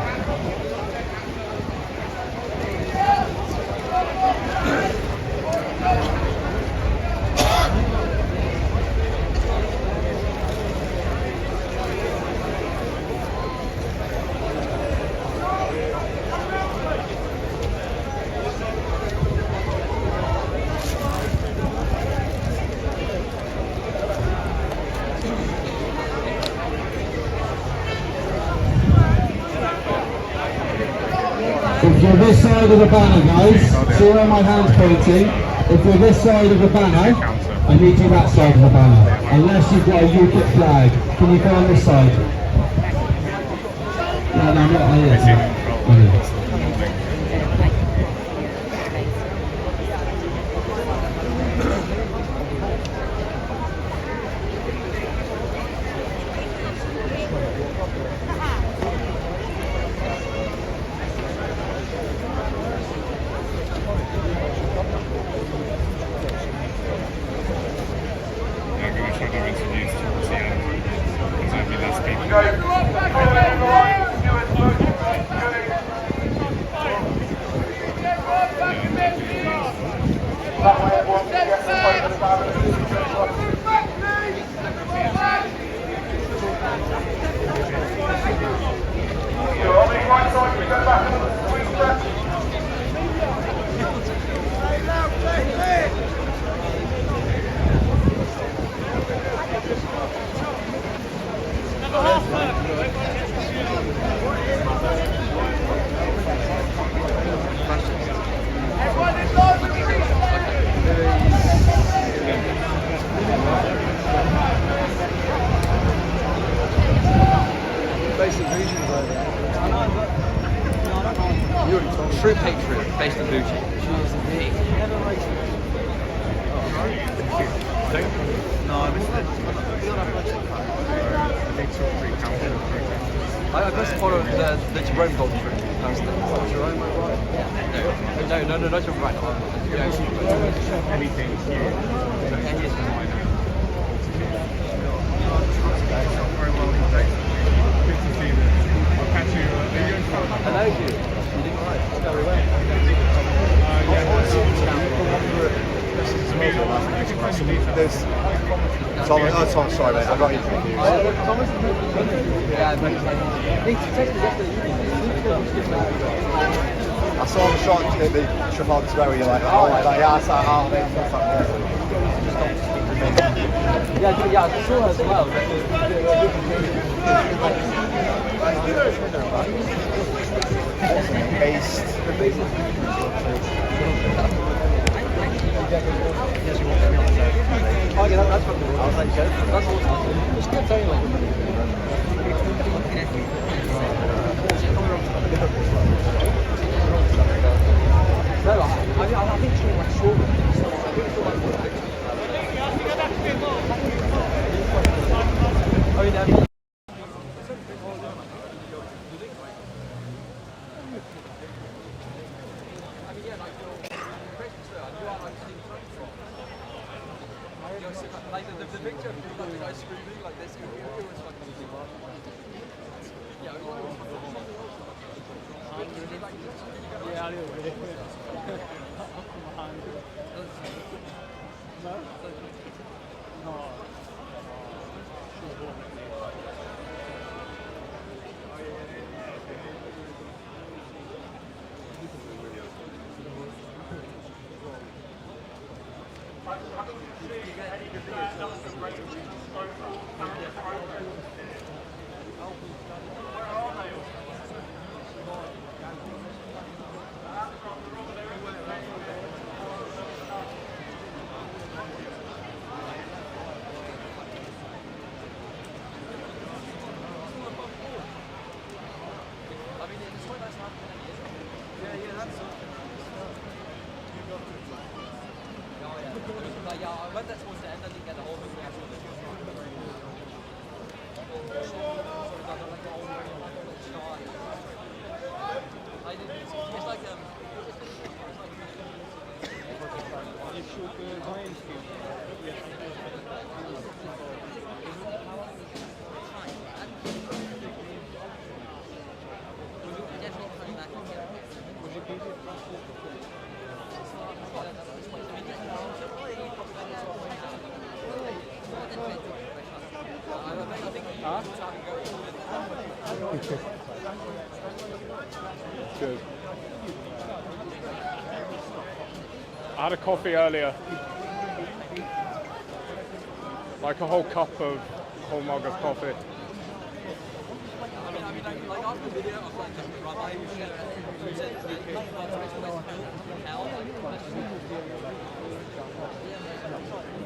If you're this side of the banner, guys, see where my hand's pointing? If you're this side of the banner, I need you that side of the banner. Unless you've got a Ukip flag. Can you go on this side? No, not here. True patriot based in Booty. No, I missed it. I just follow the Jerome doctrine. Jerome, right? No, not Jerome, right. Anything new. Good to see this. I'll catch you. Are you in front? I know you. You did right. Very well. Tom, sorry mate, I got you confused. I saw the shot at the Trafalgar Square where you're like, oh, yeah, I saw how they Yeah, I saw her as well. Oh yeah, that's what I was like, that's awesome. Just keep saying like. No, I think she was short. Oh, yeah. Like the picture of like the guy screaming like this, it was fucking yeah, a little bit. No? Yeah, I went there towards the end, I didn't get the whole thing. It's like Good. I had a coffee earlier. Like a whole mug of coffee. like after the video of like the rabbi who said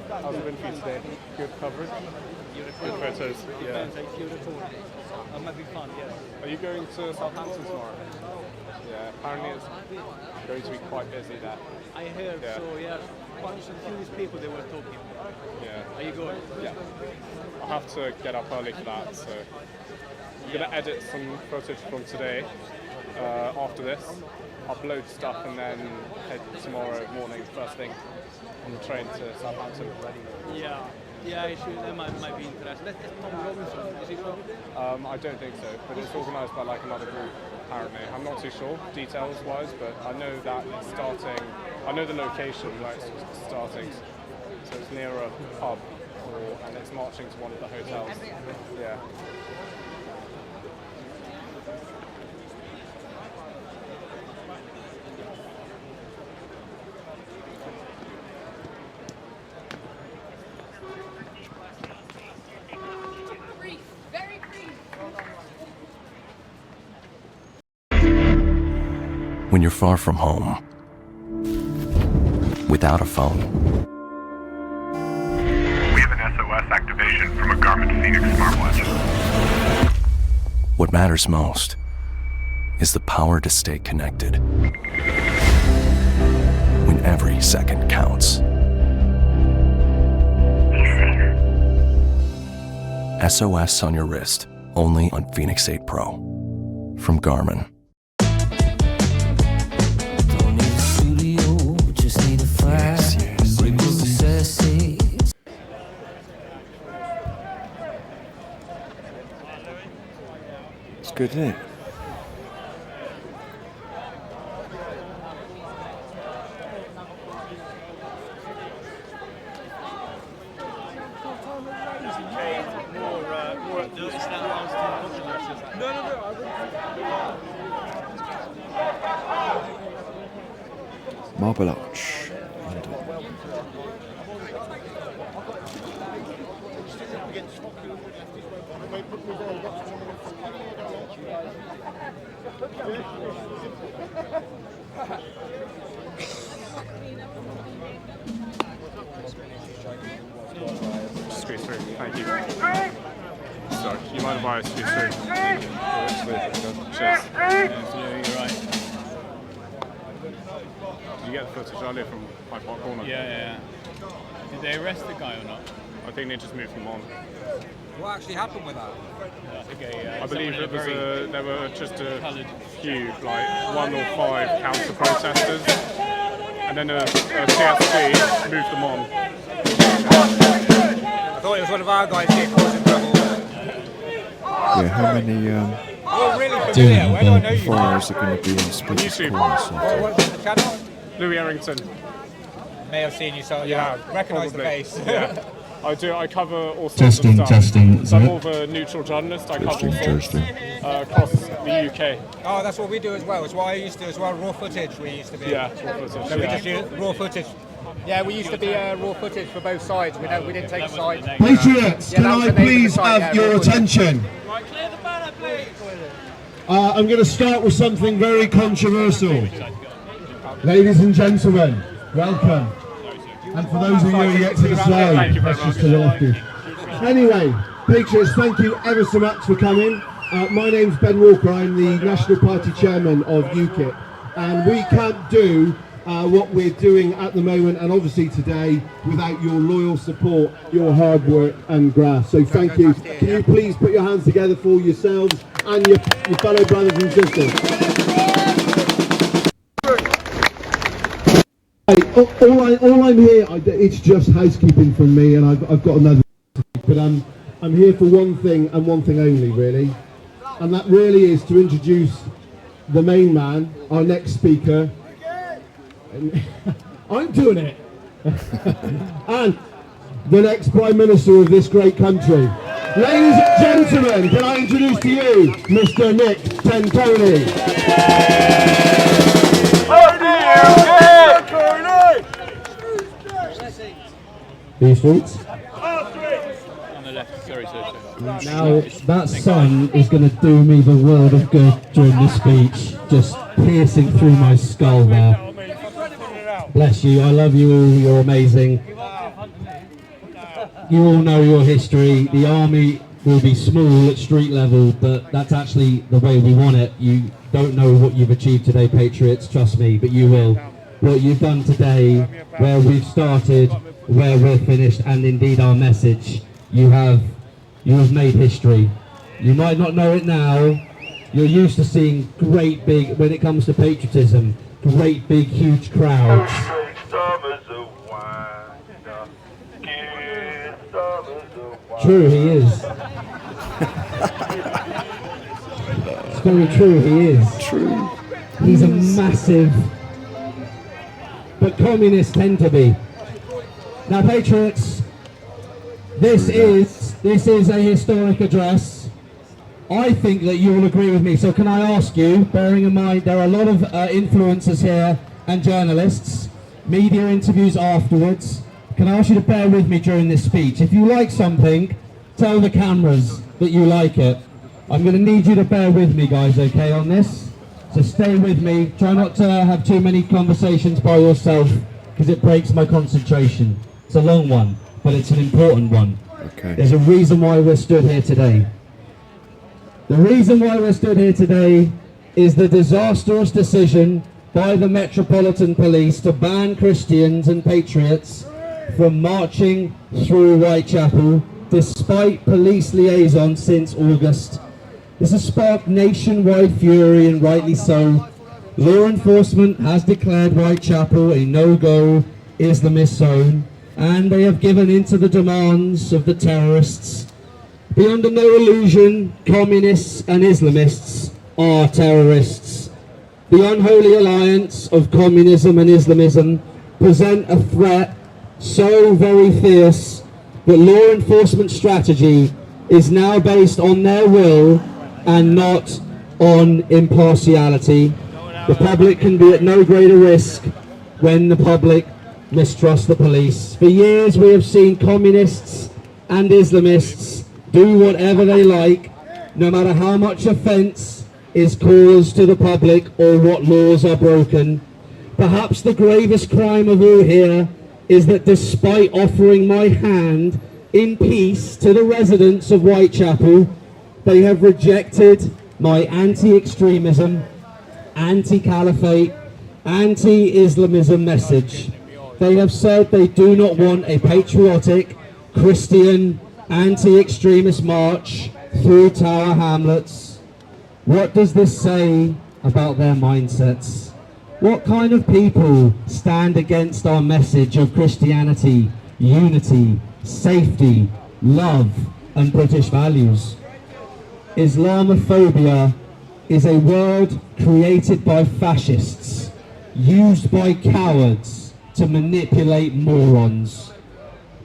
How's it been for you today? Good coverage? Good photos, yeah. I'm having fun, yes. Are you going to Southampton tomorrow? Yeah, apparently it's going to be quite busy there. I heard, yeah. so yeah, bunch of curious people they were talking. Yeah. Are you going? Yeah. I'll have to get up early for that, so I'm going to edit some footage from today after this, upload stuff and then head tomorrow morning, first thing, on the train to Southampton. Yeah. Yeah, I should, that might be interesting. That's Tom Robinson, is he going? I don't think so, but it's organised by like another group, apparently. I'm not too sure, details-wise, but I know that it's starting, I know the location where it's starting, so it's near a pub, and it's marching to one of the hotels. Yeah. When you're far from home, without a phone. We have an SOS activation from a Garmin Phoenix smartwatch. What matters most is the power to stay connected. When every second counts. SOS on your wrist, only on Phoenix 8 Pro. From Garmin. Don't need a studio, just need a fire. It's good, isn't it? Marble Arch, London. Squeeze through, thank you. Sorry, you mind if I squeeze through? Cheers. Yeah, you're right. Did you get the footage earlier from Hyde Park Corner? Yeah. Did they arrest the guy or not? I think they just moved them on. What actually happened with that? I think I believe it was there were just a few, like 1 or 5 counter protesters, and then a CSP moved them on. I thought it was one of our guys getting causing trouble. Yeah, how many Oh, really familiar. Where do I know you from? followers are going to be in Speaker's Corner? What's the channel? Louis Errington. May have seen you, so yeah, recognise the face. Yeah. I do. I cover all sorts of stuff. Testing. So I'm more of a neutral journalist. I cover all sorts across the UK. Oh, that's what we do as well. It's what I used to do as well. Raw footage we used to be. Yeah, raw footage. So we just use raw footage. Yeah, we used to be raw footage for both sides. We didn't take sides. Patriots, can I please have your attention? Right, clear the banner, please. I'm going to start with something very controversial. Ladies and gentlemen, welcome. And for those of you who are yet to the side, that's just to the left. Anyway, Patriots, thank you ever so much for coming. My name's Ben Walker, I'm the National Party Chairman of Ukip. And we can't do what we're doing at the moment, and obviously today, without your loyal support, your hard work and graft. So thank you. Can you please put your hands together for yourselves and your fellow brothers and sisters. All I'm here, it's just housekeeping from me, and I've got another, but I'm here for one thing and one thing only, really, and that really is to introduce the main man, our next speaker. I'm doing it. And the next Prime Minister of this great country. Ladies and gentlemen, can I introduce to you Mr. Nick Tentoni. These streets. On the left, sorry. Now, that sun is going to do me the world of good during this speech, just piercing through my skull there. Bless you, I love you all, you're amazing. You all know your history. The army will be small at street level, but that's actually the way we want it. You don't know what you've achieved today, Patriots, trust me, but you will. What you've done today, where we've started, where we're finished, and indeed our message, you have made history. You might not know it now. You're used to seeing great big, when it comes to patriotism, great big huge crowds. True, he is. It's very true, he is. True. He's a massive, but communists tend to be. Now, Patriots, this is a historic address. I think that you will agree with me. So can I ask you, bearing in mind there are a lot of influencers here and journalists, media interviews afterwards, can I ask you to bear with me during this speech? If you like something, tell the cameras that you like it. I'm going to need you to bear with me, guys, okay, on this? So stay with me. Try not to have too many conversations by yourself, because it breaks my concentration. It's a long one, but it's an important one. Okay. There's a reason why we're stood here today. The reason why we're stood here today is the disastrous decision by the Metropolitan Police to ban Christians and patriots from marching through Whitechapel despite police liaison since August. This has sparked nationwide fury, and rightly so. Law enforcement has declared Whitechapel a no-go Islamist zone, and they have given in to the demands of the terrorists. Be under no illusion, communists and Islamists are terrorists. The unholy alliance of communism and Islamism present a threat so very fierce that law enforcement strategy is now based on their will and not on impartiality. The public can be at no greater risk when the public mistrust the police. For years we have seen communists and Islamists do whatever they like, no matter how much offence is caused to the public or what laws are broken. Perhaps the gravest crime of all here is that despite offering my hand in peace to the residents of Whitechapel, they have rejected my anti-extremism, anti-caliphate, anti-Islamism message. They have said they do not want a patriotic, Christian, anti-extremist march through Tower Hamlets. What does this say about their mindsets? What kind of people stand against our message of Christianity, unity, safety, love, and British values? Islamophobia is a word created by fascists, used by cowards to manipulate morons.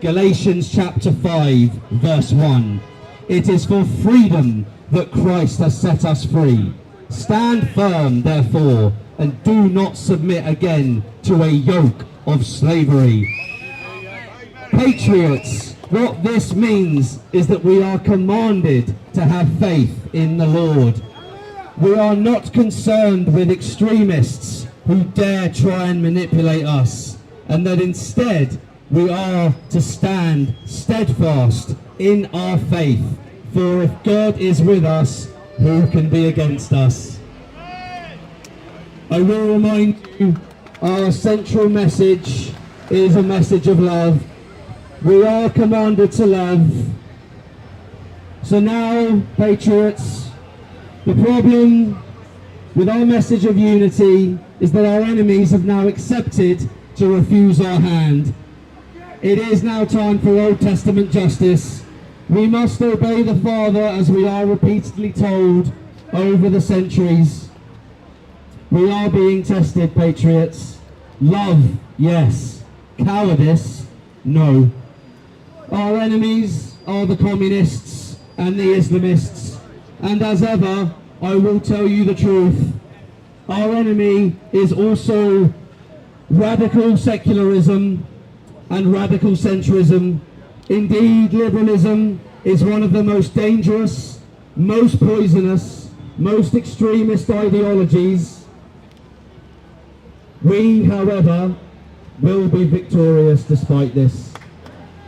Galatians chapter 5, verse 1. It is for freedom that Christ has set us free. Stand firm, therefore, and do not submit again to a yoke of slavery. Patriots, what this means is that we are commanded to have faith in the Lord. We are not concerned with extremists who dare try and manipulate us, and that instead we are to stand steadfast in our faith. For if God is with us, who can be against us? I will remind you, our central message is a message of love. We are commanded to love. So now, patriots, the problem with our message of unity is that our enemies have now accepted to refuse our hand. It is now time for Old Testament justice. We must obey the Father as we are repeatedly told over the centuries. We are being tested, patriots. Love, yes. Cowardice, no. Our enemies are the communists and the Islamists. And as ever, I will tell you the truth. Our enemy is also radical secularism and radical centrism. Indeed, liberalism is one of the most dangerous, most poisonous, most extremist ideologies. We, however, will be victorious despite this.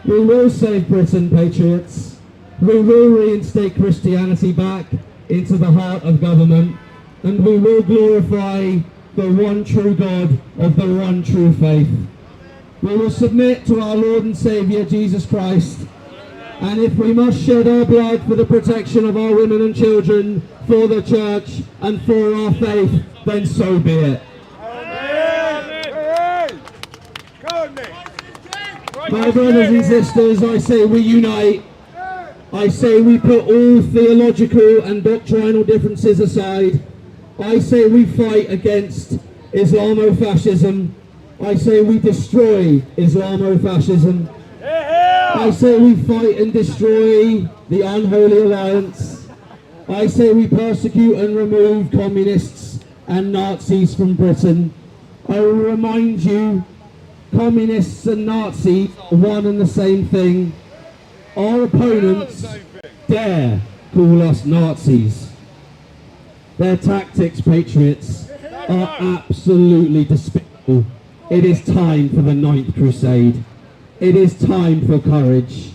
We will save Britain, patriots. We will reinstate Christianity back into the heart of government, and we will glorify the one true God of the one true faith. We will submit to our Lord and Saviour Jesus Christ, and if we must shed our blood for the protection of our women and children, for the church and for our faith, then so be it. My brothers and sisters, I say we unite. I say we put all theological and doctrinal differences aside. I say we fight against Islamofascism. I say we destroy Islamofascism. I say we fight and destroy the unholy alliance. I say we persecute and remove communists and Nazis from Britain. I will remind you, communists and Nazis are one and the same thing. Our opponents dare call us Nazis. Their tactics, patriots, are absolutely despicable. It is time for the 9th Crusade. It is time for courage.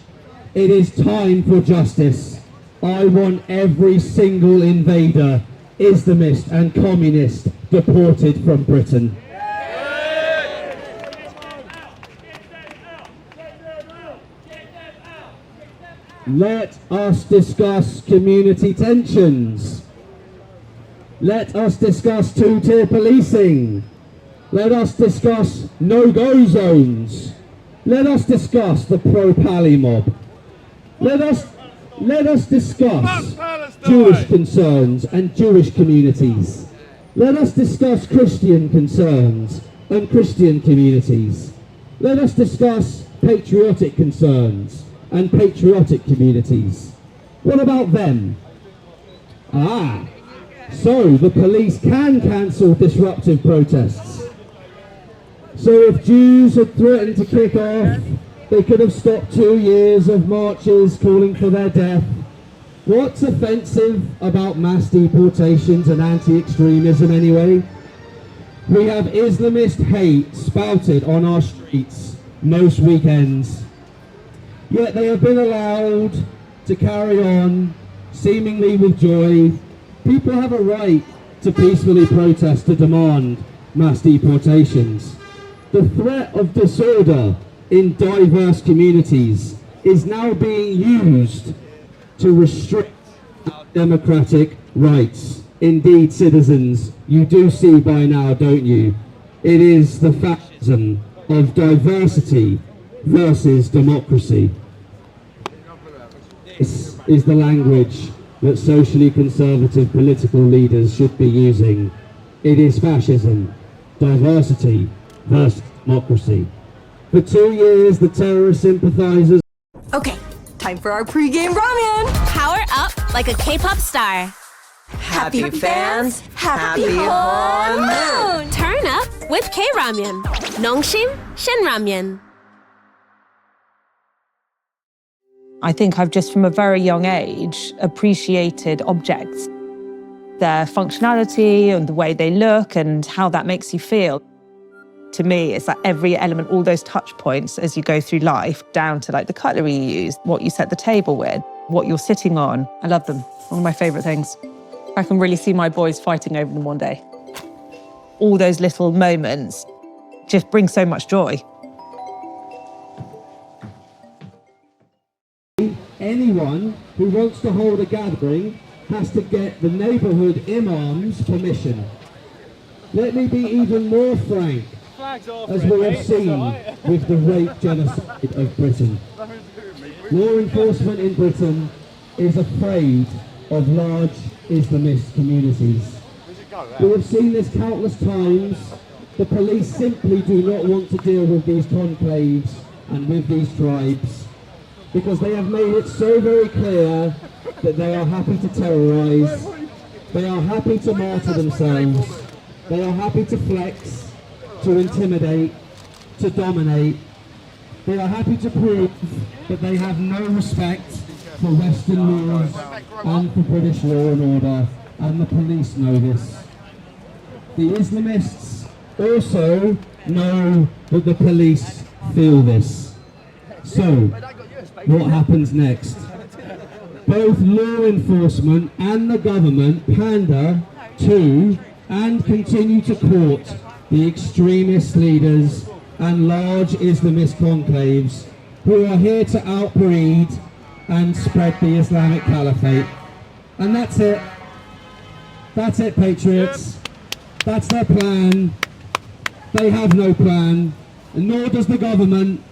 It is time for justice. I want every single invader, Islamist and communist, deported from Britain. Let us discuss community tensions. Let us discuss two-tier policing. Let us discuss no-go zones. Let us discuss the pro-Pally mob. Let us discuss Jewish concerns and Jewish communities. Let us discuss Christian concerns and Christian communities. Let us discuss patriotic concerns and patriotic communities. What about them? So the police can cancel disruptive protests. So if Jews had threatened to kick off, they could have stopped 2 years of marches calling for their death. What's offensive about mass deportations and anti-extremism anyway? We have Islamist hate spouted on our streets most weekends. Yet they have been allowed to carry on, seemingly with joy. People have a right to peacefully protest to demand mass deportations. The threat of disorder in diverse communities is now being used to restrict our democratic rights. Indeed, citizens, you do see by now, don't you? It is the fascism of diversity versus democracy. This is the language that socially conservative political leaders should be using. It is fascism, diversity versus democracy. For 2 years, the terrorist sympathizers... Okay, time for our pre-game ramen! Power up like a K-pop star. Happy fans, happy honeymoon! Turn up with K-Ramyun. Nongshim Shinramyun. I think I've just from a very young age appreciated objects, their functionality and the way they look and how that makes you feel. To me, it's like every element, all those touch points as you go through life, down to like the cutlery you use, what you set the table with, what you're sitting on. I love them. One of my favourite things. I can really see my boys fighting over them one day. All those little moments just bring so much joy. Anyone who wants to hold a gathering has to get the neighbourhood imam's permission. Let me be even more frank, as we have seen with the rape genocide of Britain. Law enforcement in Britain is afraid of large Islamist communities. We have seen this countless times. The police simply do not want to deal with these conclaves and with these tribes, because they have made it so very clear that they are happy to terrorise, they are happy to martyr themselves, they are happy to flex, to intimidate, to dominate. They are happy to prove that they have no respect for Western laws and for British law and order, and the police know this. The Islamists also know that the police feel this. So, what happens next? Both law enforcement and the government pander to and continue to court the extremist leaders and large Islamist conclaves who are here to outbreed and spread the Islamic Caliphate. And that's it. That's it, patriots. That's their plan. They have no plan, and nor does the government.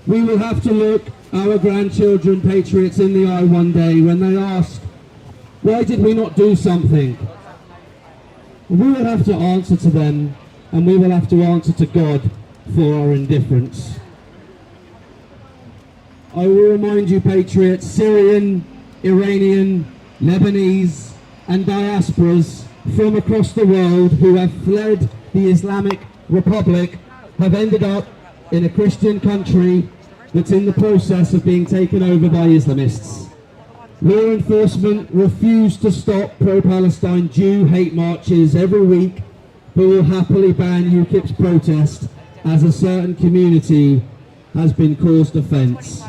We will have to look our grandchildren, patriots, in the eye one day when they ask, why did we not do something? We will have to answer to them, and we will have to answer to God for our indifference. I will remind you, patriots, Syrian, Iranian, Lebanese and diasporas from across the world who have fled the Islamic Republic have ended up in a Christian country that's in the process of being taken over by Islamists. Law enforcement refuse to stop pro-Palestine Jew hate marches every week, but will happily ban Ukip's protest as a certain community has been caused offence.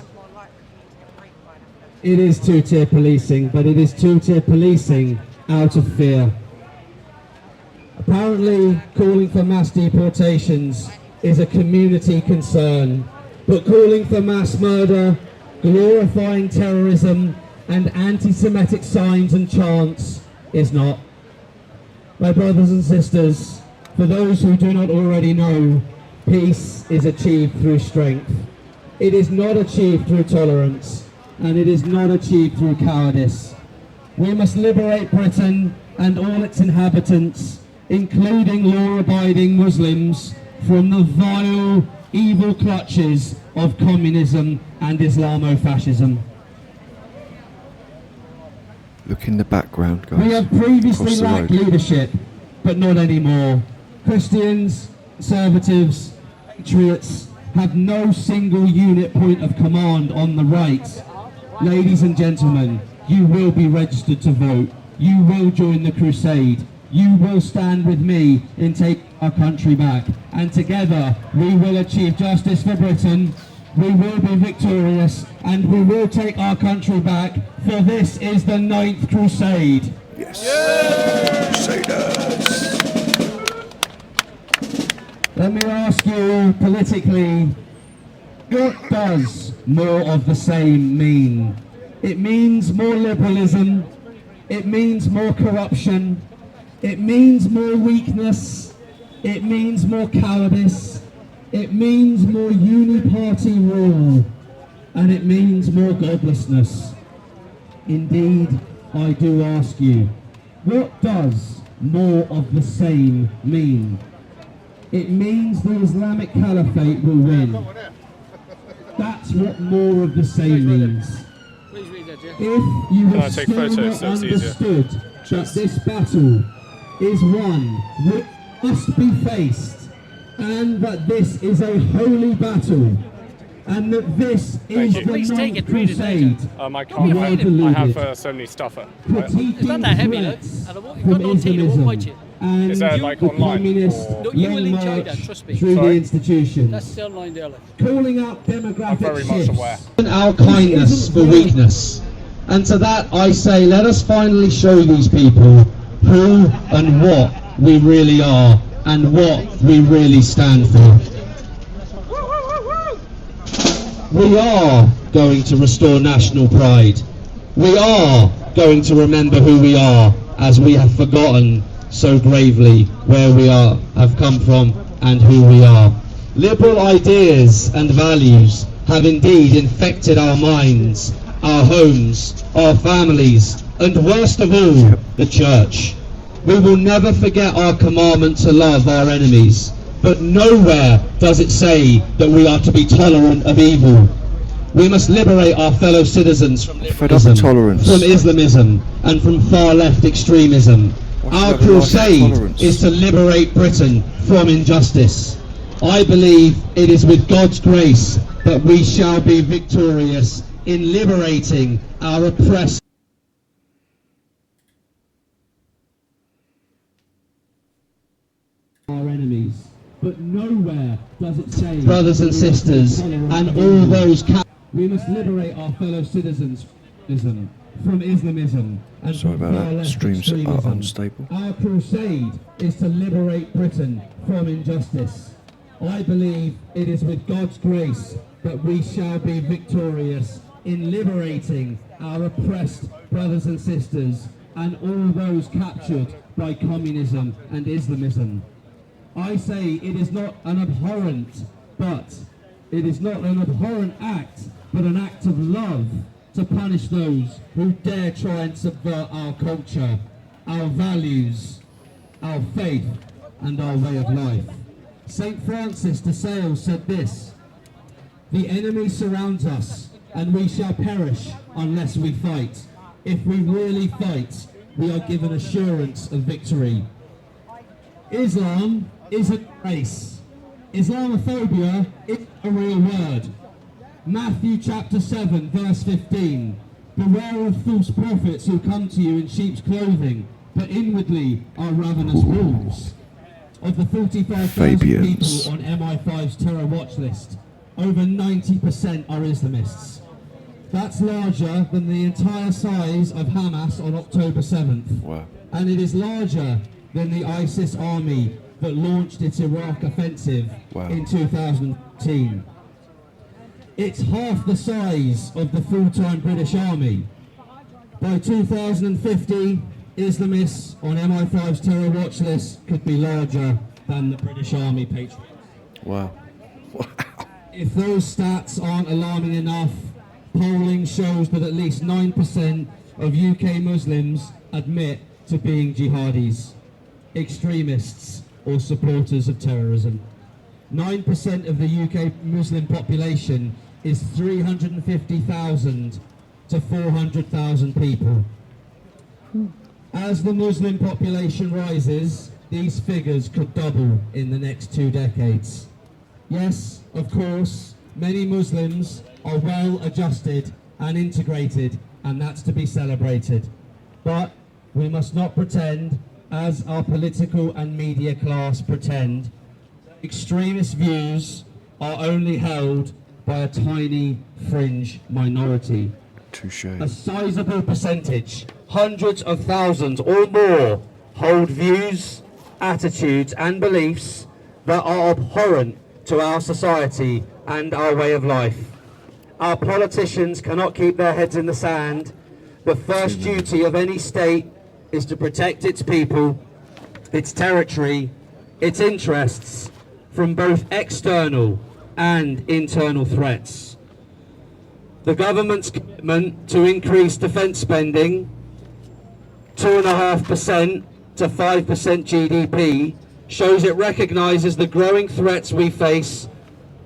It is two-tier policing, but it is two-tier policing out of fear. Apparently, calling for mass deportations is a community concern, but calling for mass murder Glorifying terrorism and anti-Semitic signs and chants is not. My brothers and sisters, for those who do not already know, peace is achieved through strength. It is not achieved through tolerance, and it is not achieved through cowardice. We must liberate Britain and all its inhabitants, including law-abiding Muslims, from the vile, evil clutches of communism and Islamofascism. Look in the background, guys. We have previously Across the lacked road. leadership, but not anymore. Christians, conservatives, patriots have no single unit point of command on the right. Ladies and gentlemen, you will be registered to vote. You will join the crusade. You will stand with me in taking our country back. And together we will achieve justice for Britain. We will be victorious, and we will take our country back, for this is the 9th crusade. Yes. Crusaders. Let me ask you politically, what does more of the same mean? It means more liberalism, it means more corruption, it means more weakness, it means more cowardice, it means more uni-party rule, and it means more godlessness. Indeed, I do ask you, what does more of the same mean? It means the Islamic Caliphate will win. That's what more of the same means. If you Can I have take still photos not so it's easier? understood that this battle is one which must be faced, and that this is a holy battle, and that this is you. the Please take 9th it, read it crusade, I can't. you are I deluded. have so many stuffer. Critiquing It's not that heavy, look. threats And what you've from got on tea, won't bite Islamism you. and Is that, like, the online, communist or- No, you will long enjoy that, march trust me. through the Sorry? institutions. That's the online there, look. Calling out demographic very much shifts aware. and our kindness for weakness. And to that I say, let us finally show these people who and what we really are and what we really stand for. We are going to restore national pride. We are going to remember who we are, as we have forgotten so gravely where we have come from and who we are. Liberal ideas and values have indeed infected our minds, our homes, our families, and worst of all, the church. We will never forget our commandment to love our enemies, but nowhere does it say that we are to be tolerant of evil. We must liberate our fellow citizens from Fed up with tolerance. from Islamism and from far-left extremism. Our What's the other crusade tolerance? is to liberate Britain from injustice. I believe it is with God's grace that we shall be victorious in liberating our oppressed our enemies. But nowhere does it say, brothers and sisters, and all those we must liberate our fellow citizens from Islamism and Sorry from about that. far-left Streams are extremism. unstable. Our crusade is to liberate Britain from injustice. I believe it is with God's grace that we shall be victorious in liberating our oppressed brothers and sisters and all those captured by communism and Islamism. I say it is not an abhorrent act, but an act of love to punish those who dare try and subvert our culture, our values, our faith, and our way of life. St. Francis de Sales said this: "The enemy surrounds us, and we shall perish unless we fight. If we really fight, we are given assurance of victory." Islam isn't race. Islamophobia is a real word. Matthew chapter 7 verse 15. "Beware of false prophets who come to you in sheep's clothing, but inwardly are ravenous wolves." Of the 45,000 Fabians. people on MI5's terror watch list, over 90% are Islamists. That's larger than the entire size of Hamas on October 7th. Wow. And it is larger than the ISIS army that launched its Iraq offensive Wow. in 2014. It's half the size of the full-time British Army. By 2050, Islamists on MI5's terror watch list could be larger than the British Army Patriots. Wow. If those stats aren't alarming enough, polling shows that at least 9% of UK Muslims admit to being jihadis, extremists or supporters of terrorism. 9% of the UK Muslim population is 350,000 to 400,000 people. As the Muslim population rises, these figures could double in the next 2 decades. Yes, of course, many Muslims are well adjusted and integrated, and that's to be celebrated. But we must not pretend, as our political and media class pretend, extremist views are only held by a tiny fringe minority. Touche. A sizable percentage, hundreds of thousands or more, hold views, attitudes and beliefs that are abhorrent to our society and our way of life. Our politicians cannot keep their heads in the sand. The first duty of any state is to protect its people, its territory, its interests from both external and internal threats. The government's commitment to increase defence spending 2.5% to 5% GDP shows it recognises the growing threats we face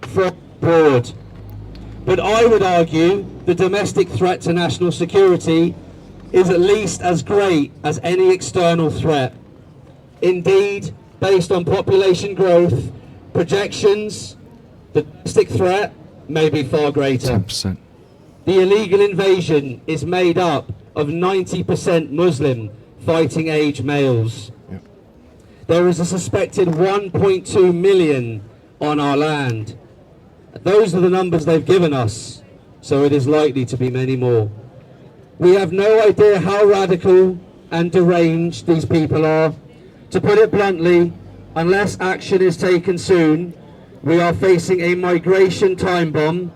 from abroad. But I would argue the domestic threat to national security is at least as great as any external threat. Indeed, based on population growth projections, the domestic threat may be far greater. 10%. The illegal invasion is made up of 90% Muslim fighting age males. Yep. There is a suspected 1.2 million on our land. Those are the numbers they've given us, so it is likely to be many more. We have no idea how radical and deranged these people are. To put it bluntly, unless action is taken soon, we are facing a migration time bomb,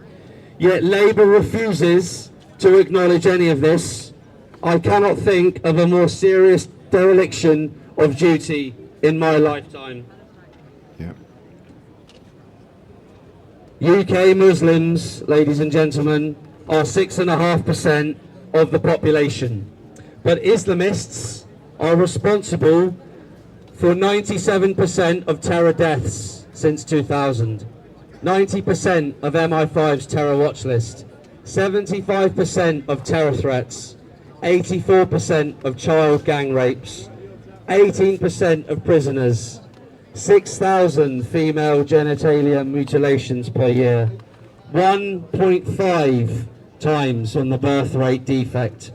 yet Labour refuses to acknowledge any of this. I cannot think of a more serious dereliction of duty in my lifetime. Yep. UK Muslims, ladies and gentlemen, are 6.5% of the population, but Islamists are responsible for 97% of terror deaths since 2000, 90% of MI5's terror watch list, 75% of terror threats, 84% of child gang rapes, 18% of prisoners, 6,000 female genitalia mutilations per year, 1.5 times on the birth rate defect,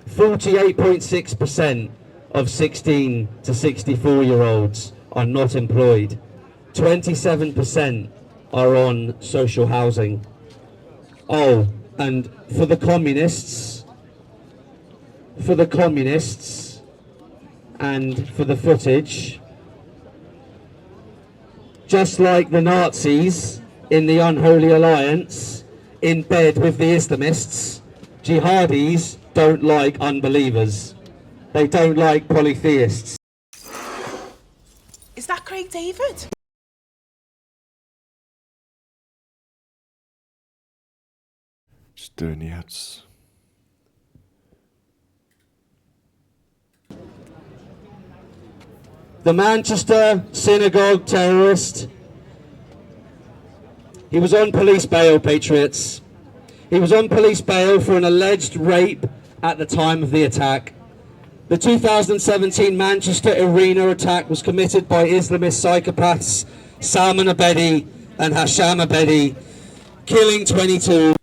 48.6% of 16 to 64-year-olds are not employed, 27% are on social housing. Oh, and for the communists and for the footage, just like the Nazis in the Unholy Alliance, in bed with the Islamists, jihadis don't like unbelievers. They don't like polytheists. Is that Craig David? Just doing the ads. The Manchester synagogue terrorist. He was on police bail, Patriots. He was on police bail for an alleged rape at the time of the attack. The 2017 Manchester Arena attack was committed by Islamist psychopaths Salman Abedi and Hasham Abedi, killing 22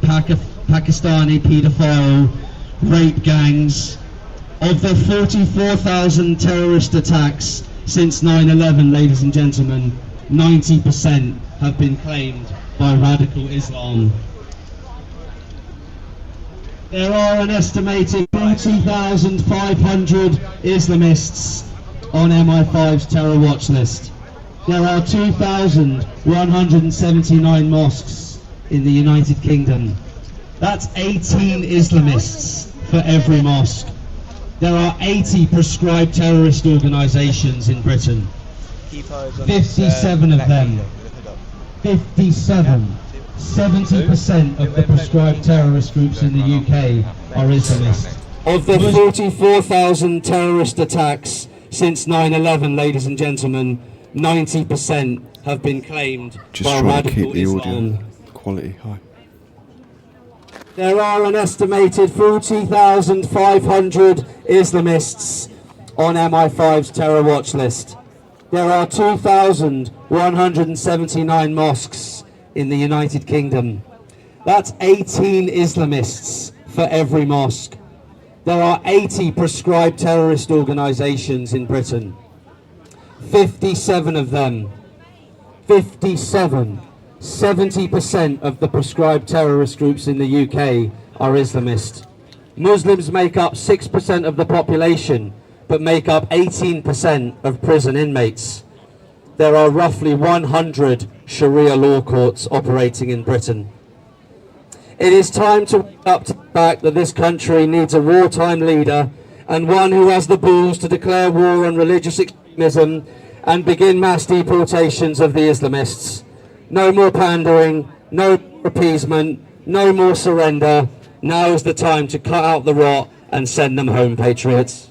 Pakistani paedophile rape gangs. Of the 44,000 terrorist attacks since 9/11, ladies and gentlemen, 90% have been claimed by radical Islam. There are an estimated 40,500 Islamists on MI5's terror watch list. There are 2,179 mosques in the United Kingdom. That's 18 Islamists for every mosque. There are 80 proscribed terrorist organisations in Britain. 57 of them. 57. 70% of the proscribed terrorist groups in the UK are Islamist. Of the 44,000 terrorist attacks since 9/11, ladies and gentlemen, 90% have been claimed Just by trying to radical keep the audio Islam. quality high. There are an estimated 40,500 Islamists on MI5's terror watch list. There are 2,179 mosques in the United Kingdom. That's 18 Islamists for every mosque. There are 80 proscribed terrorist organisations in Britain. 57 of them, 57, 70% of the proscribed terrorist groups in the UK are Islamist. Muslims make up 6% of the population, but make up 18% of prison inmates. There are roughly 100 Sharia law courts operating in Britain. It is time to wake up to the fact that this country needs a wartime leader and one who has the balls to declare war on religious extremism and begin mass deportations of the Islamists. No more pandering, no more appeasement, no more surrender. Now is the time to cut out the rot and send them home, patriots.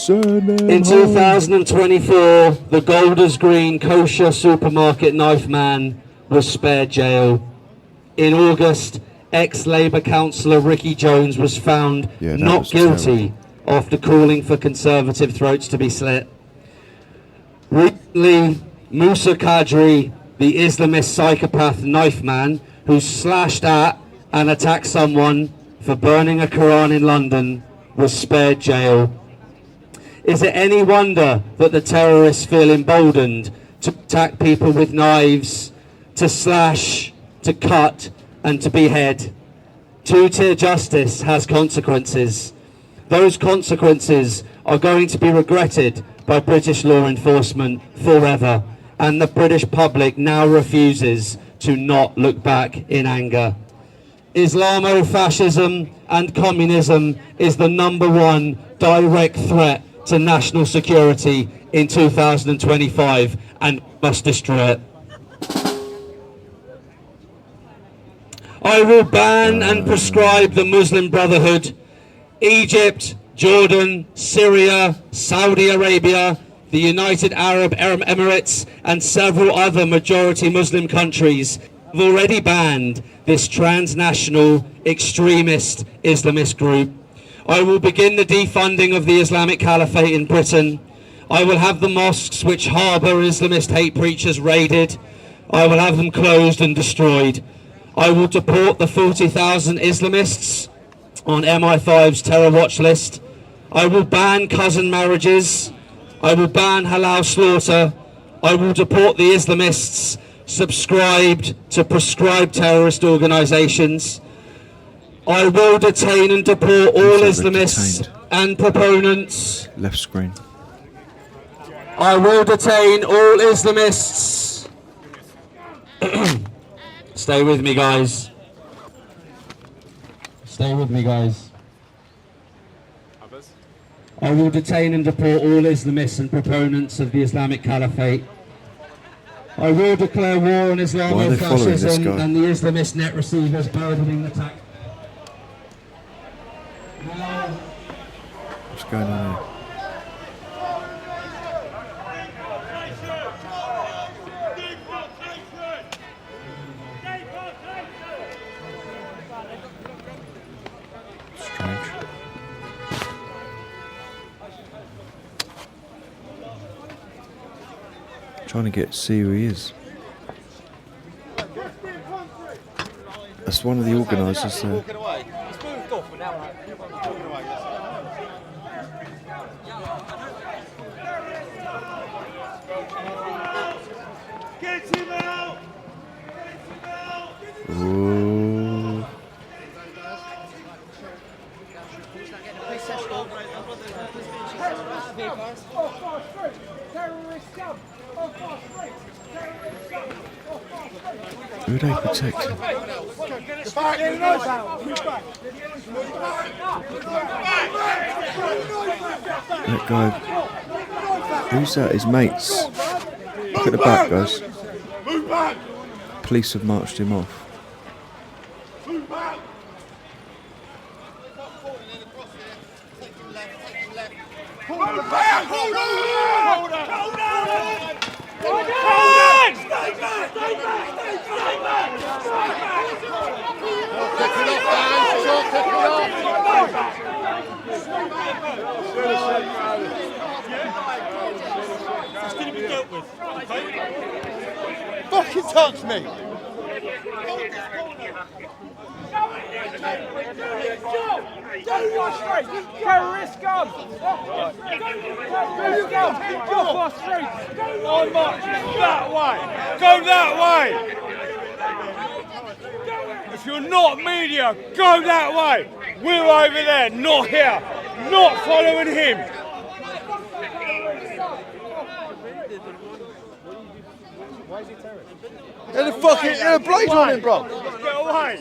In 2024, the Golders Green kosher supermarket knife man was spared jail. In August, ex-Labour councillor Ricky Jones was found not guilty after calling for Conservative throats to be slit. Recently, Musa Qadri, the Islamist psychopath knife man who slashed at and attacked someone for burning a Quran in London, was spared jail. Is it any wonder that the terrorists feel emboldened to attack people with knives, to slash, to cut, and to behead? Two-tier justice has consequences. Those consequences are going to be regretted by British law enforcement forever, and the British public now refuses to not look back in anger. Islamofascism and communism is the #1 direct threat to national security in 2025 and must destroy it. I will ban and prescribe the Muslim Brotherhood. Egypt, Jordan, Syria, Saudi Arabia, the United Arab Emirates and several other majority Muslim countries have already banned this transnational extremist Islamist group. I will begin the defunding of the Islamic Caliphate in Britain. I will have the mosques which harbour Islamist hate preachers raided. I will have them closed and destroyed. I will deport the 40,000 Islamists on MI5's terror watch list. I will ban cousin marriages. I will ban halal slaughter. I will deport the Islamists subscribed to proscribed terrorist organisations. I will detain and deport all Islamists and proponents. Left screen. I will detain all Islamists. Stay with me, guys. Stay with me, guys. I will detain and deport all Islamists and proponents of the Islamic Caliphate. I will declare war on Islamofascism and the Islamist net receivers burdening the tax. What's going on here? Strange. Trying to see who he is. That's one of the organisers there. Ooh. Who are they protecting? That guy. Who's that? His mates. Look at the back, guys. Police have marched him off. It's going to be dealt with. Fucking touch me! Terrorist gun! Terrorist gun! Off our streets! On march! That way! Go that way! If you're not media, go that way! We're over there, not here! Not following him! Why is he terrorist? There's a fucking blade on him, bro! Get away!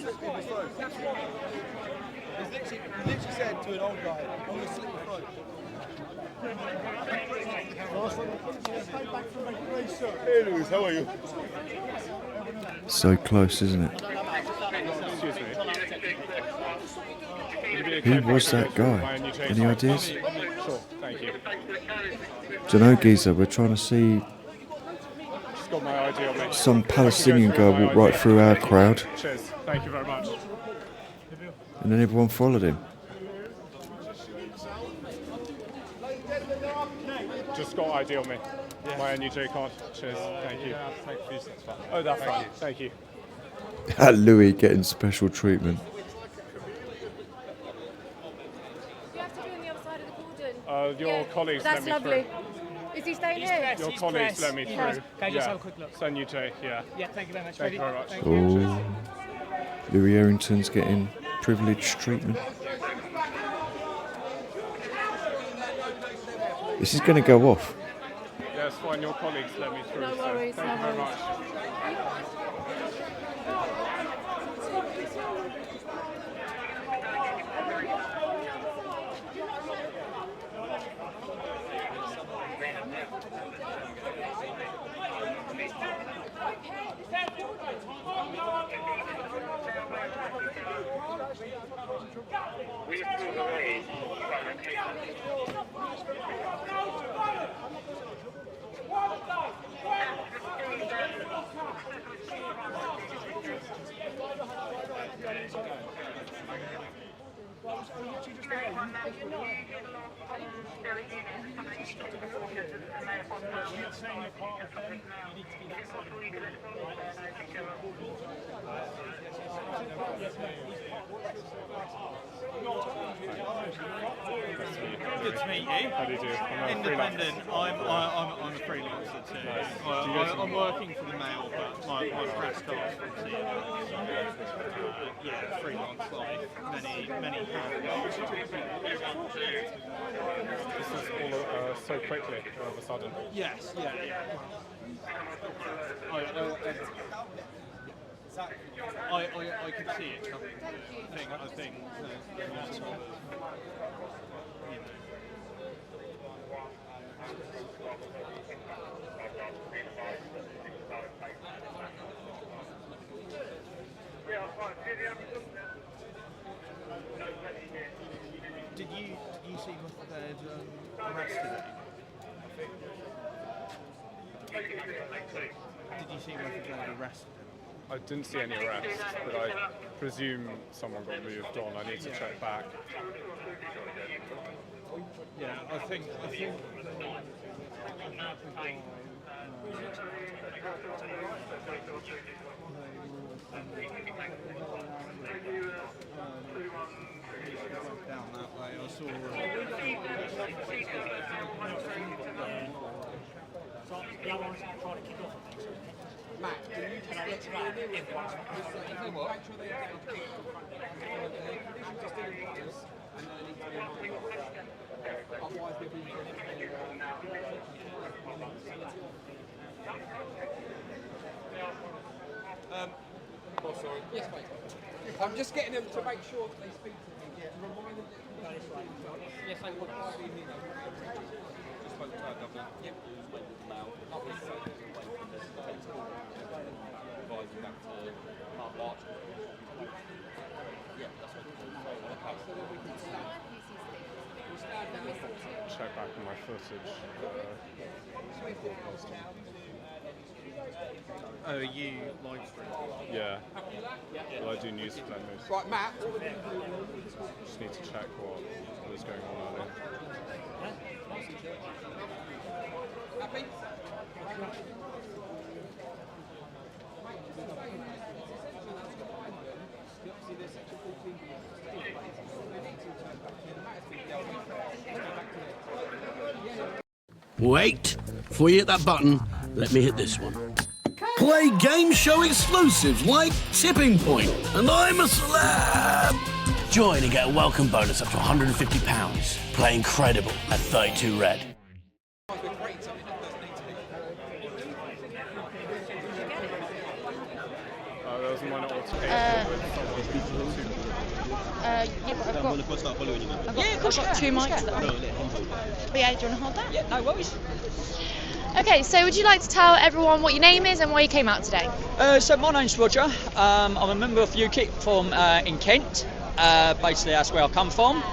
He literally said to an old guy, I'm going to slit your throat. Hey Lewis, how are you? So close, isn't it? Excuse me. Who was that guy? Any ideas? Sure, thank you. Dunno, geezer. We're trying to see Just got my ID on me. some Palestinian guy walk right through our crowd, Cheers. Thank you very much. and then everyone followed him. Just got ID on me. My NUJ card. Cheers. Thank you. Oh, that's fine. Thank you. Louis getting special treatment. Your colleagues let That's me lovely. through. Is he staying here? Your colleagues let me through. Can I just have a quick look? Send you to, yeah. Yeah, thank you very much. Thank you very much. Oh, Louis Errington's getting privileged treatment. This is going to go off. Yeah, it's fine. Your colleagues let me through. No worries, Thank you very much. Good to meet you. How do you do? I'm a Independent. freelancer. I'm a freelancer too. Nice. I'm working for the Mail, but my press comes from CNN. Yeah, freelance life. Many hats. This is all so quickly, all of a sudden. Yes, yeah. I could see it coming. I think. Did you see what they'd arrested him? Did you see what they'd arrested him? I didn't see any arrests, but I presume someone got moved on. I need to check back. Yeah, I think down that way. I saw. Oh, sorry. Yes, mate. I'm just getting them to make sure that they speak to me. Yeah. To remind them that yes, I will. Just spoke to our governor. Yep. Loud. Advising back to Mark Larch. Yeah, that's what Check back on my footage. Oh, are you live streaming? Yeah. Well, I do news for them. Right, Matt. Just need to check what was going on earlier. Happy? Wait, before you hit that button, let me hit this one. Play game show exclusives like Tipping Point, and I'm a celeb. Join and get a welcome bonus up to £150. Play incredible at 32 Red. There was one altercation yeah, but I've got two mics though. But yeah, do you want to hold that? Yeah, no worries. Okay, so would you like to tell everyone what your name is and why you came out today? So my name's Roger. I'm a member of Ukip from in Kent. Basically, that's where I come from.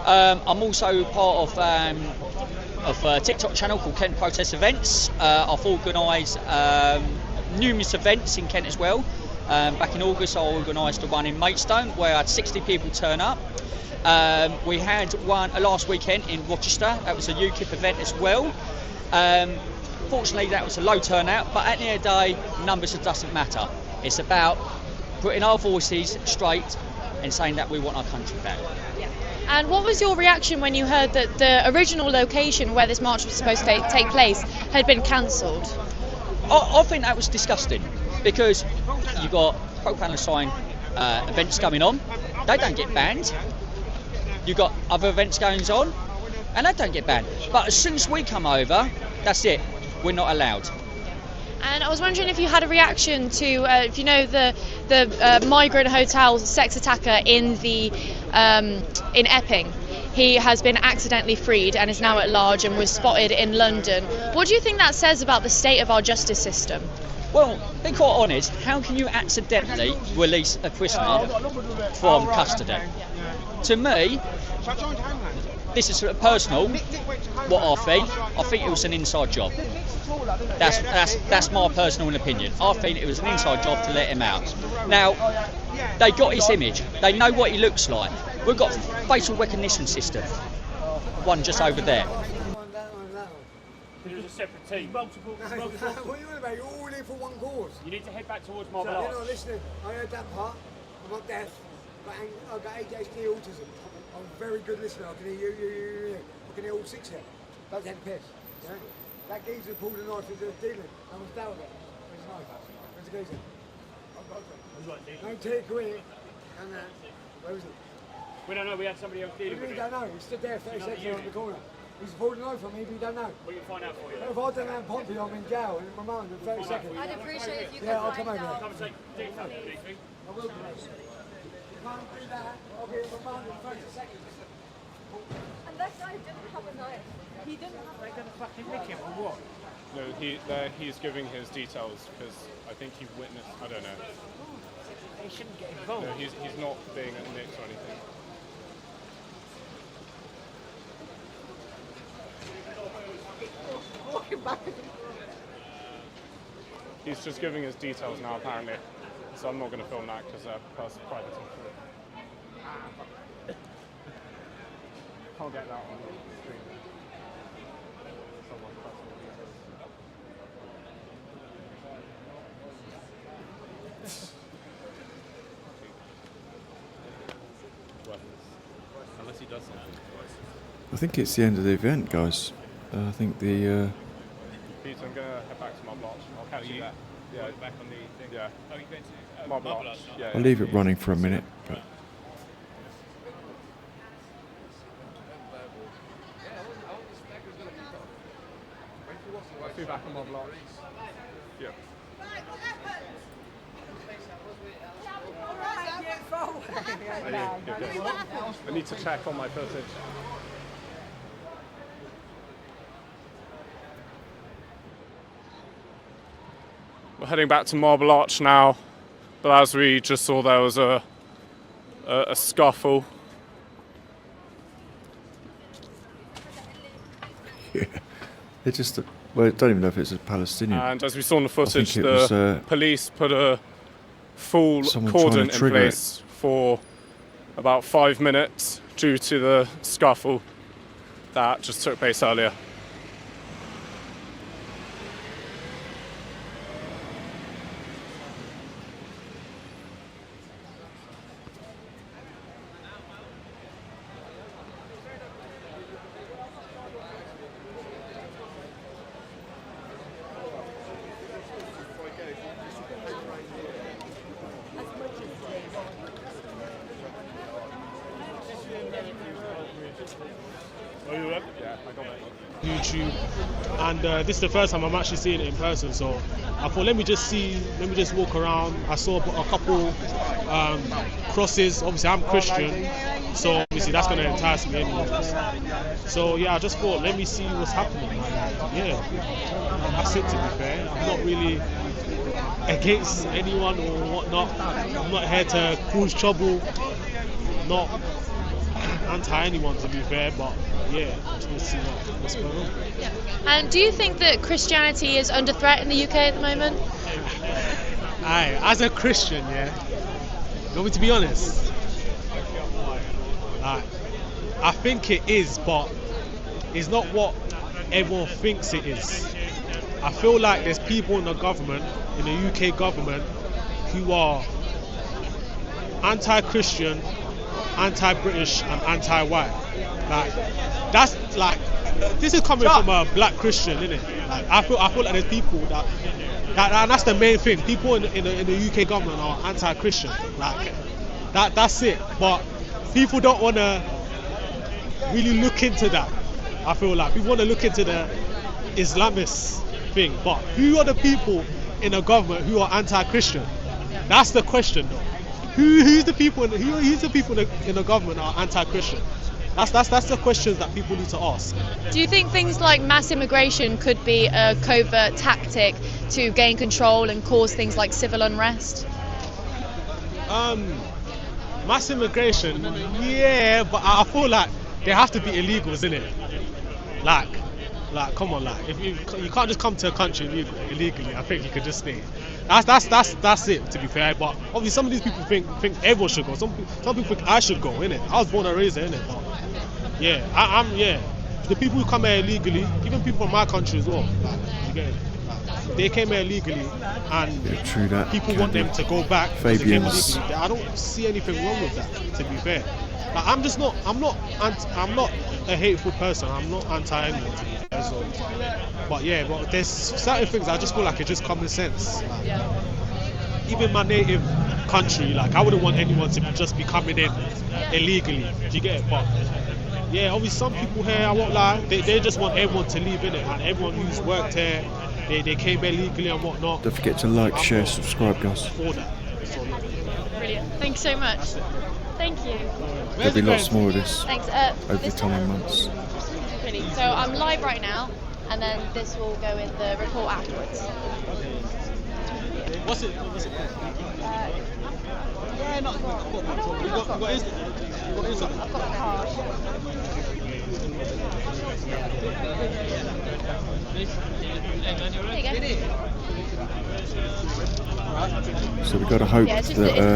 I'm also part of a TikTok channel called Kent Protest Events. I've organised numerous events in Kent as well. Back in August, I organised a one in Maidstone where I had 60 people turn up. We had one last weekend in Rochester. That was a Ukip event as well. Fortunately, that was a low turnout, but at the end of the day, numbers doesn't matter. It's about putting our voices straight and saying that we want our country back. And what was your reaction when you heard that the original location where this march was supposed to take place had been cancelled? I think that was disgusting because you've got pro-Palestine events going on, they don't get banned. You've got other events going on, and they don't get banned. But as soon as we come over, that's it, we're not allowed. And I was wondering if you had a reaction to, if you know the migrant hotel sex attacker in Epping. He has been accidentally freed and is now at large and was spotted in London. What do you think that says about the state of our justice system? Well, be quite honest, how can you accidentally release a prisoner from custody? To me, this is sort of personal, what I think it was an inside job. That's my personal opinion. I think it was an inside job to let him out. Now, they got his image, they know what he looks like. We've got a facial recognition system, one just over there. There's a separate team. Multiple. What are you on about? You're all in for one cause. You need to head back towards Marble You're Arch. not listening. I heard that part. I'm not deaf, but I've got ADHD autism. I'm a very good listener. I can hear you. I can hear all six here. Don't take the piss. Yeah? That geezer pulled a knife into the dealer. I was down there. Where's the knife? Where's the geezer? I've got it. No take away. And where was it? We don't know. We had somebody else dealing with it. We don't know. He stood there 30 seconds on the corner. He's pulled a knife on me, but we don't know. We can find out for you. If I don't have Pompey, I'm in jail in my mind in 30 seconds. I'd appreciate if you could I'll come over. Come and take details, I will do that. If I don't do that, I'll be in my mind in 30 seconds. And that guy didn't have a knife. He didn't have a knife. They're going to fucking nick him or what? No, he's giving his details because I think he witnessed. I don't know. He shouldn't get involved. No, he's not being nicked or anything. Walking back. He's just giving his details now, apparently. So I'm not going to film that because that's private. Can't get that on the stream. Someone Unless he does something. I think it's the end of the event, guys. I think the. Peter, I'm going to head back to Marble Arch. I'll catch you there. Yeah, back on the thing. Yeah. Oh, you're going to Marble Arch. Yeah. I'll leave it running for a minute. But I'll be back on Marble Arch. Yeah. I need to check on my footage. We're heading back to Marble Arch now, but as we just saw, there was a scuffle. Yeah, they just, well, I don't even know if it's a Palestinian. And as we saw in the footage, it the was, police put a full cordon in place for about 5 minutes due to the scuffle that just took place earlier. YouTube, and this is the first time I'm actually seeing it in person, so I thought let me just walk around. I saw a couple crosses. Obviously I'm Christian, so obviously that's going to entice me anyways. So yeah, I just thought let me see what's happening. Yeah, that's it, to be fair. I'm not really against anyone or whatnot. I'm not here to cause trouble, not anti anyone, to be fair, but yeah, just want to see what's going on. And do you think that Christianity is under threat in the UK at the moment? As a Christian, yeah, you want me to be honest? I think it is, but it's not what everyone thinks it is. I feel like there's people in the government, in the UK government, who are anti-Christian, anti-British and anti-white. Like, that's like, this is coming from a black Christian, isn't it? Like, I feel like there's people that and that's the main thing. People in the UK government are anti-Christian. Like, that's it. But people don't want to really look into that. I feel like people want to look into the Islamist thing. But who are the people in the government who are anti-Christian? That's the question, though. Who's the people in the government that are anti-Christian? That's the questions that people need to ask. Do you think things like mass immigration could be a covert tactic to gain control and cause things like civil unrest? Mass immigration, yeah, but I feel like they have to be illegal, isn't it? Like, come on, like, if you can't just come to a country illegally. I think you could just stay. That's it, to be fair. But obviously, some of these people think everyone should go. Some people think I should go, innit? I was born and raised there, innit? But yeah, I'm the people who come here illegally, even people from my country as well. Like, you get it? They came here illegally, and true that. People want them to go back. Fabian's. I don't see anything wrong with that, to be fair. Like, I'm not a hateful person. I'm not anti anyone, to be fair. So, but there's certain things I just feel like it's just common sense. Like, even my native country, like, I wouldn't want anyone to just be coming in illegally. Do you get it? But yeah, obviously some people here, I won't lie, they just want everyone to leave, innit? And everyone who's worked here, they came here legally and whatnot. Don't forget to like, share, subscribe, guys. For that. So, Brilliant. Thank you so much. Thank you. There'll be lots more of this Thanks. over the coming months. Brilliant. So I'm live right now, and then this will go in the report afterwards. What's it? Yeah, not. You got inside. I've got the card. So we've got to hope that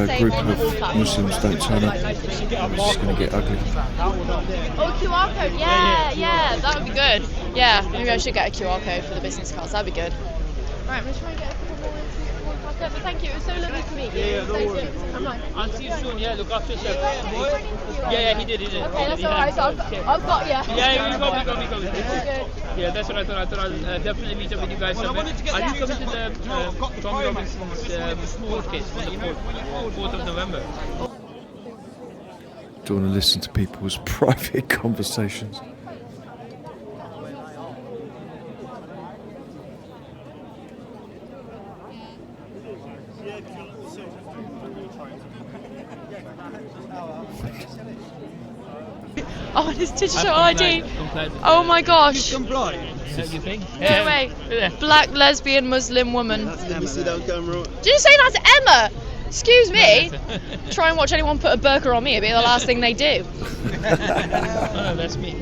a group of Muslims don't turn up. It's just going to get ugly. Oh, QR code. Yeah, that would be good. Yeah, maybe I should get a QR code for the business cards. That'd be good. Right, I'm going to try and get a couple more into but thank you. It was so lovely to meet you. Yeah, no worries. I'll see you soon. Yeah, look after yourself. Yeah, he did. Okay, that's alright. So I've got you. Yeah, we go. Yeah, that's what I thought. I'll definitely meet up with you guys. Are you coming to the Tommy Robinson's court case on the 4th of November? Do you want to listen to people's private conversations? Yeah, Oh, and his digital ID. Oh my gosh. You think? No way. Black lesbian Muslim woman. Let me see that on camera. Did you say that's Emma? Excuse me. Try and watch anyone put a burqa on me, it'd be the last thing they do. Oh, that's me.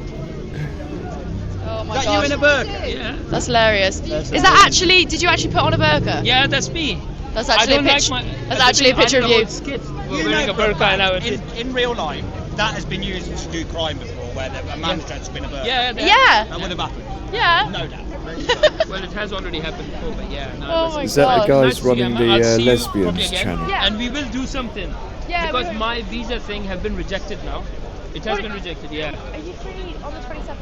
Oh my Is that gosh. you in a burqa? Yeah. That's hilarious. Is that actually, did you actually put on a burqa? Yeah, that's me. That's actually I don't a picture. like my, That's actually a picture of you. We're wearing a burqa and I would in real life, that has been used to do crime before, where a man's dressed up in a burqa. Yeah. Yeah. That would have happened. Yeah. No doubt. Well, it has already happened before, but yeah. No, Oh my Is that the God. guys running the I'll see you lesbians probably again. channel? Yeah. And we will do something. Yeah, Because we're- my visa thing have been rejected now. It has been rejected, yeah. Are you free on the 27th?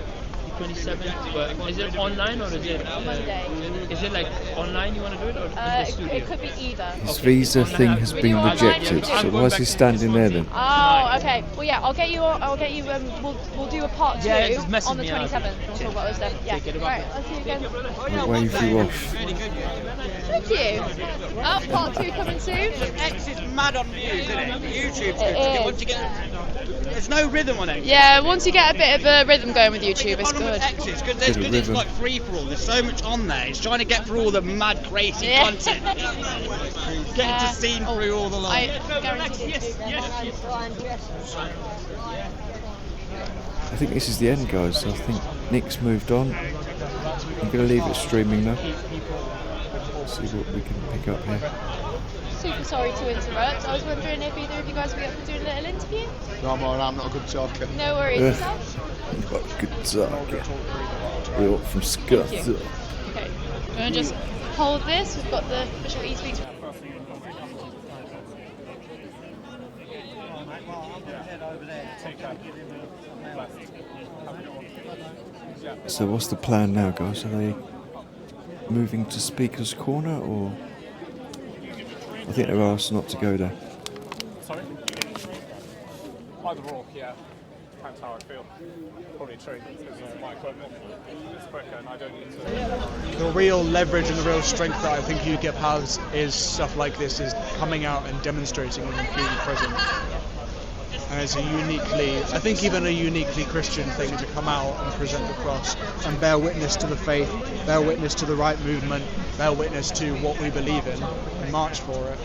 27th, but is it online or is it Monday. Is it like online you want to do it or in the studio? It could be either. His visa thing has been rejected, so why is he standing there then? Oh, okay. Well, yeah, I'll get you. We'll do a part 2 Yeah, just message on the me 27th. We'll talk about those then. Yeah. Take it Right. I'll see you again. I'll wave you off. Thank you. Oh, part 2 coming soon. X is mad on views, isn't it? YouTube's It good. is. Once you get, there's no rhythm on it. Yeah, once you get a bit of a rhythm going with YouTube, it's good. X is because it's like free for all. There's so much on there. It's trying to get through all the mad, crazy Yeah. content. Getting to see through all the I lines. guarantee it. I think this is the end, guys. I think Nick's moved on. I'm going to leave it streaming now. See what we can pick up here. Super sorry to interrupt. I was wondering if either of you guys would be up for doing a little interview? No, I'm not a good talker. No worries. Yourself? What a good talker. We're up from Scott. Okay. We're going to just hold this. We've got the official e-speaks. So what's the plan now, guys? Are they moving to Speaker's Corner, or I think they're asked not to go there? Sorry? Either or, yeah. Depends how I feel. Probably true, because my equipment is quicker and I don't need to. The real leverage and the real strength that I think Ukip has is stuff like this, is coming out and demonstrating and being present. And it's a I think even a uniquely Christian thing to come out and present the cross and bear witness to the faith, bear witness to the right movement, bear witness to what we believe in and march for it.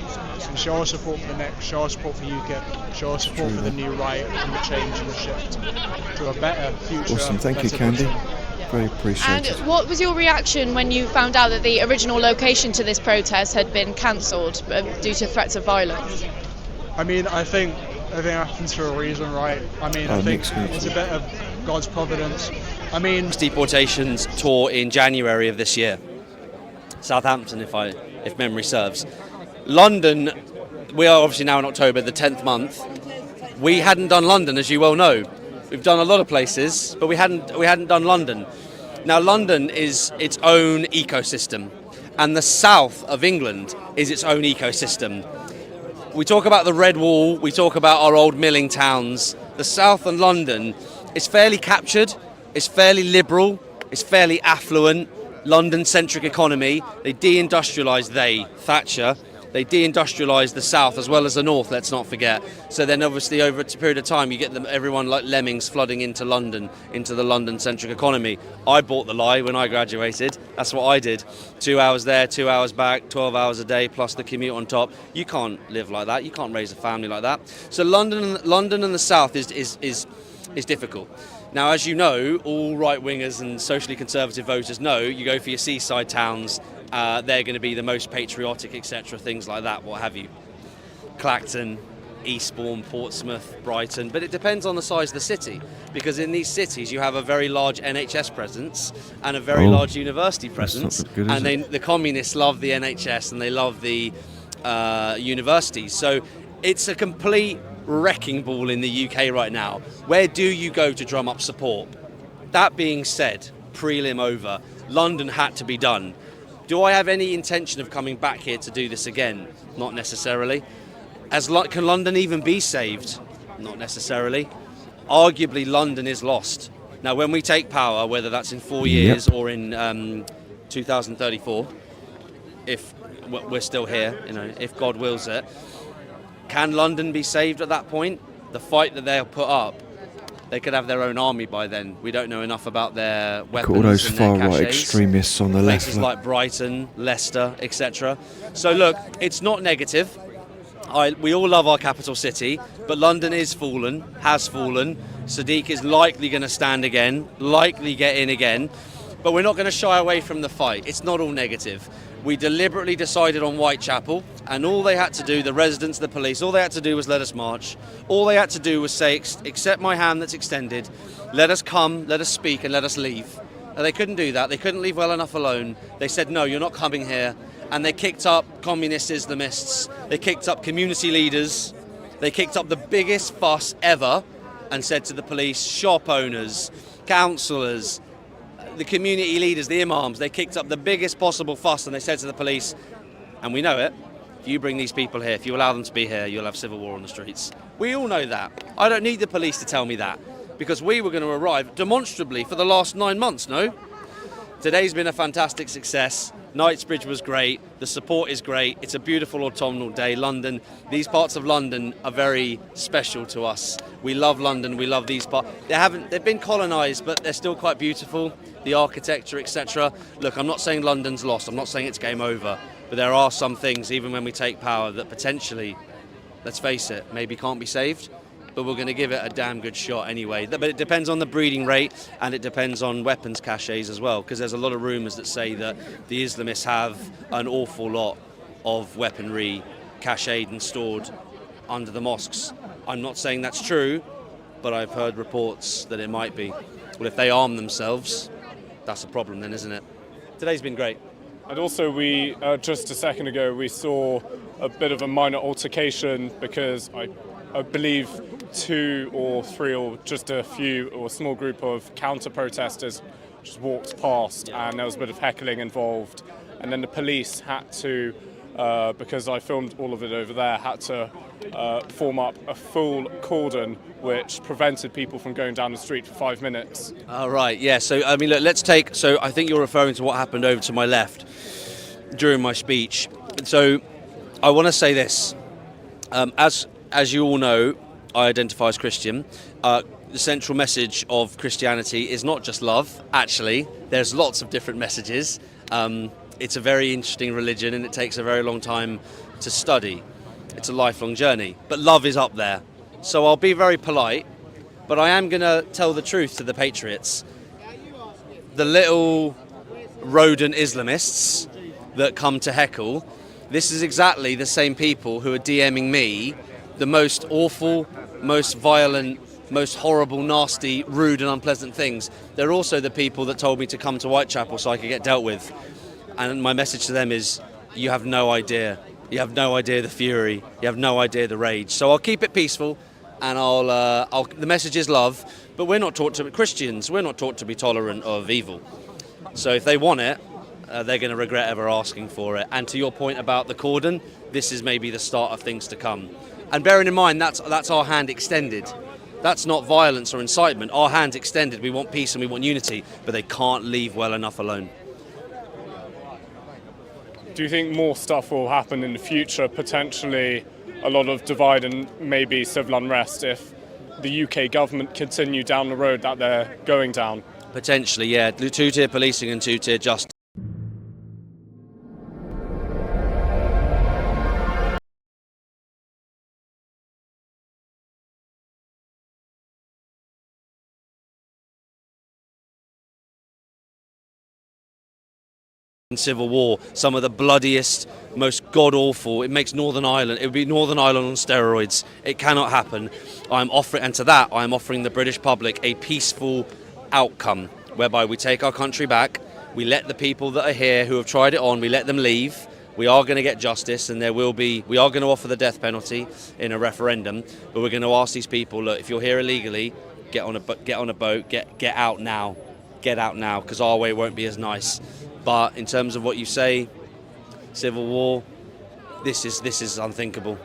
And show our support for the next, show our support for Ukip, show our support for the new right and the change and the shift to a better future. Awesome, thank you, better Candy. Britain. Very appreciated. And what was your reaction when you found out that the original location to this protest had been cancelled due to threats of violence? I mean, I think it happens for a reason, right? I mean, I think it's a bit of God's providence. I mean, Deportations tour in January of this year. Southampton, if memory serves. London, we are obviously now in October, the 10th month. We hadn't done London, as you well know. We've done a lot of places, but we hadn't done London. Now, London is its own ecosystem, and the south of England is its own ecosystem. We talk about the Red Wall, we talk about our old milling towns. The south of London is fairly captured, it's fairly liberal, it's fairly affluent, London-centric economy. They deindustrialised Thatcher. They deindustrialised the south as well as the north, let's not forget. So then obviously over a period of time you get everyone like lemmings flooding into London, into the London-centric economy. I bought the lie when I graduated. That's what I did. 2 hours there, 2 hours back, 12 hours a day plus the commute on top. You can't live like that. You can't raise a family like that. So London and the south is difficult. Now, as you know, all right-wingers and socially conservative voters know you go for your seaside towns. They're going to be the most patriotic, etc., things like that, what have you. Clacton, Eastbourne, Portsmouth, Brighton, but it depends on the size of the city, because in these cities you have a very large NHS presence and a very large university presence, not good, is and the communists love the NHS and they love the universities. So it's a complete wrecking ball in the UK right now. Where do you go to drum up support? That being said, prelim over, London had to be done. Do I have any intention of coming back here to do this again? Not necessarily. Can London even be saved? Not necessarily. Arguably, London is lost. Now, when we take power, whether that's in 4 years or in 2034, if we're still here, if God wills it, Can London be saved at that point? The fight that they'll put up, they could have their own army by then. We don't know enough about their weapons All those and their far-right caches. extremists on the left. Places like Brighton, Leicester, etc. So look, it's not negative. We all love our capital city, but London is fallen, has fallen. Sadiq is likely going to stand again, likely get in again, but we're not going to shy away from the fight. It's not all negative. We deliberately decided on Whitechapel, and all they had to do, the residents, the police, all they had to do was let us march. All they had to do was say, accept my hand that's extended, let us come, let us speak, and let us leave. And they couldn't do that. They couldn't leave well enough alone. They said, no, you're not coming here. And they kicked up communist Islamists. They kicked up community leaders. They kicked up the biggest fuss ever and said to the police, shop owners, councillors, the community leaders, the imams, they kicked up the biggest possible fuss and they said to the police, and we know it, if you bring these people here, if you allow them to be here, you'll have civil war on the streets. We all know that. I don't need the police to tell me that, because we were going to arrive demonstrably for the last 9 months, no? Today's been a fantastic success. Knightsbridge was great. The support is great. It's a beautiful autumnal day. London, these parts of London are very special to us. We love London. We love these parts. They've been colonised, but they're still quite beautiful. The architecture, etc. Look, I'm not saying London's lost. I'm not saying it's game over. But there are some things, even when we take power, that potentially, let's face it, maybe can't be saved. But we're going to give it a damn good shot anyway. But it depends on the breeding rate, and it depends on weapons caches as well, because there's a lot of rumours that say that the Islamists have an awful lot of weaponry cached and stored under the mosques. I'm not saying that's true, but I've heard reports that it might be. Well, if they arm themselves, that's a problem then, isn't it? Today's been great. And also we, just a second ago, we saw a bit of a minor altercation because I believe 2 or 3 or just a few or a small group of counter-protesters just walked past and there was a bit of heckling involved. And then the police had to, because I filmed all of it over there, had to form up a full cordon which prevented people from going down the street for 5 minutes. All right, yeah, so I mean, look, so I think you're referring to what happened over to my left during my speech. So I want to say this, as you all know, I identify as Christian. The central message of Christianity is not just love, actually. There's lots of different messages. It's a very interesting religion and it takes a very long time to study. It's a lifelong journey, but love is up there. So I'll be very polite, but I am going to tell the truth to the patriots. The little rodent Islamists that come to heckle, this is exactly the same people who are DMing me the most awful, most violent, most horrible, nasty, rude and unpleasant things. They're also the people that told me to come to Whitechapel so I could get dealt with. And my message to them is, you have no idea. You have no idea the fury. You have no idea the rage. So I'll keep it peaceful, and the message is love, but we're not taught to, Christians, we're not taught to be tolerant of evil. So if they want it, they're going to regret ever asking for it. And to your point about the cordon, this is maybe the start of things to come. And bearing in mind, that's our hand extended. That's not violence or incitement. Our hand extended. We want peace and we want unity, but they can't leave well enough alone. Do you think more stuff will happen in the future, potentially a lot of divide and maybe civil unrest if the UK government continue down the road that they're going down? Potentially, yeah. 2-tier policing and 2-tier justice. Civil war, some of the bloodiest, most god-awful. It makes Northern Ireland, it would be Northern Ireland on steroids. It cannot happen. I'm offering the British public a peaceful outcome, whereby we take our country back, we let the people that are here who have tried it on, we let them leave. We are going to get justice, and we are going to offer the death penalty in a referendum, but we're going to ask these people, look, if you're here illegally, get on a boat, get out now, because our way won't be as nice. But in terms of what you say, civil war, this is unthinkable,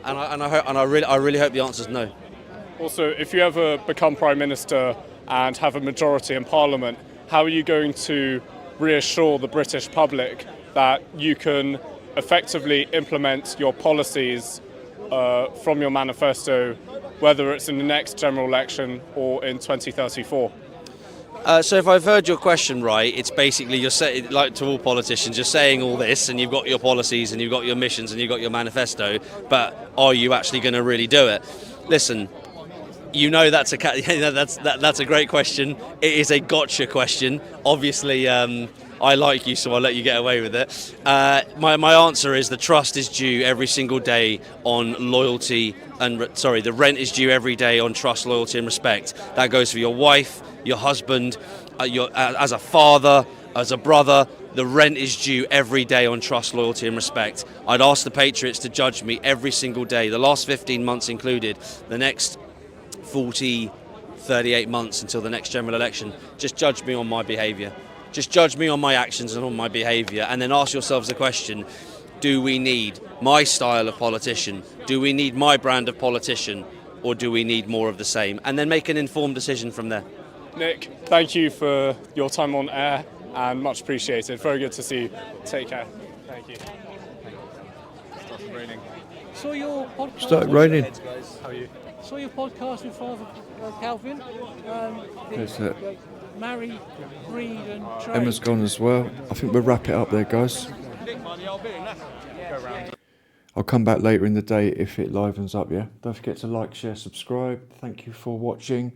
and I really hope the answer is no. Also, if you ever become Prime Minister and have a majority in Parliament, how are you going to reassure the British public that you can effectively implement your policies from your manifesto, whether it's in the next general election or in 2034? So if I've heard your question right, it's basically you're saying, like to all politicians, you're saying all this, and you've got your policies, and you've got your missions, and you've got your manifesto, but are you actually going to really do it? Listen, that's a great question. It is a gotcha question. Obviously, I like you, so I'll let you get away with it. My answer is the trust is due every single day on loyalty and the rent is due every day on trust, loyalty, and respect. That goes for your wife, your husband, as a father, as a brother. The rent is due every day on trust, loyalty, and respect. I'd ask the Patriots to judge me every single day, the last 15 months included, the next 38 months until the next general election. Just judge me on my behaviour. Just judge me on my actions and on my behaviour, and then ask yourselves the question, do we need my style of politician? Do we need my brand of politician? Or do we need more of the same? And then make an informed decision from there. Nick, thank you for your time on air, and much appreciated. Very good to see you. Take care. Thank you. Started raining. Saw your podcast. Started raining. How are you? Saw your podcast with Father Calvin. There's that. Marry, breed, and trade. Emma's gone as well. I think we'll wrap it up there, guys. I'll come back later in the day if it livens up, yeah? Don't forget to like, share, subscribe. Thank you for watching.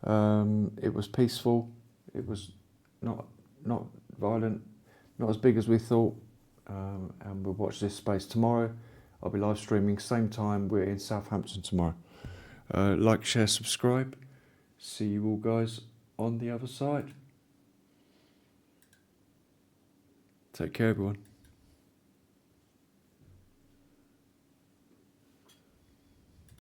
It was peaceful. It was not violent, not as big as we thought. And we'll watch this space tomorrow. I'll be live streaming same time. We're in Southampton tomorrow. Like, share, subscribe. See you all guys on the other side. Take care, everyone.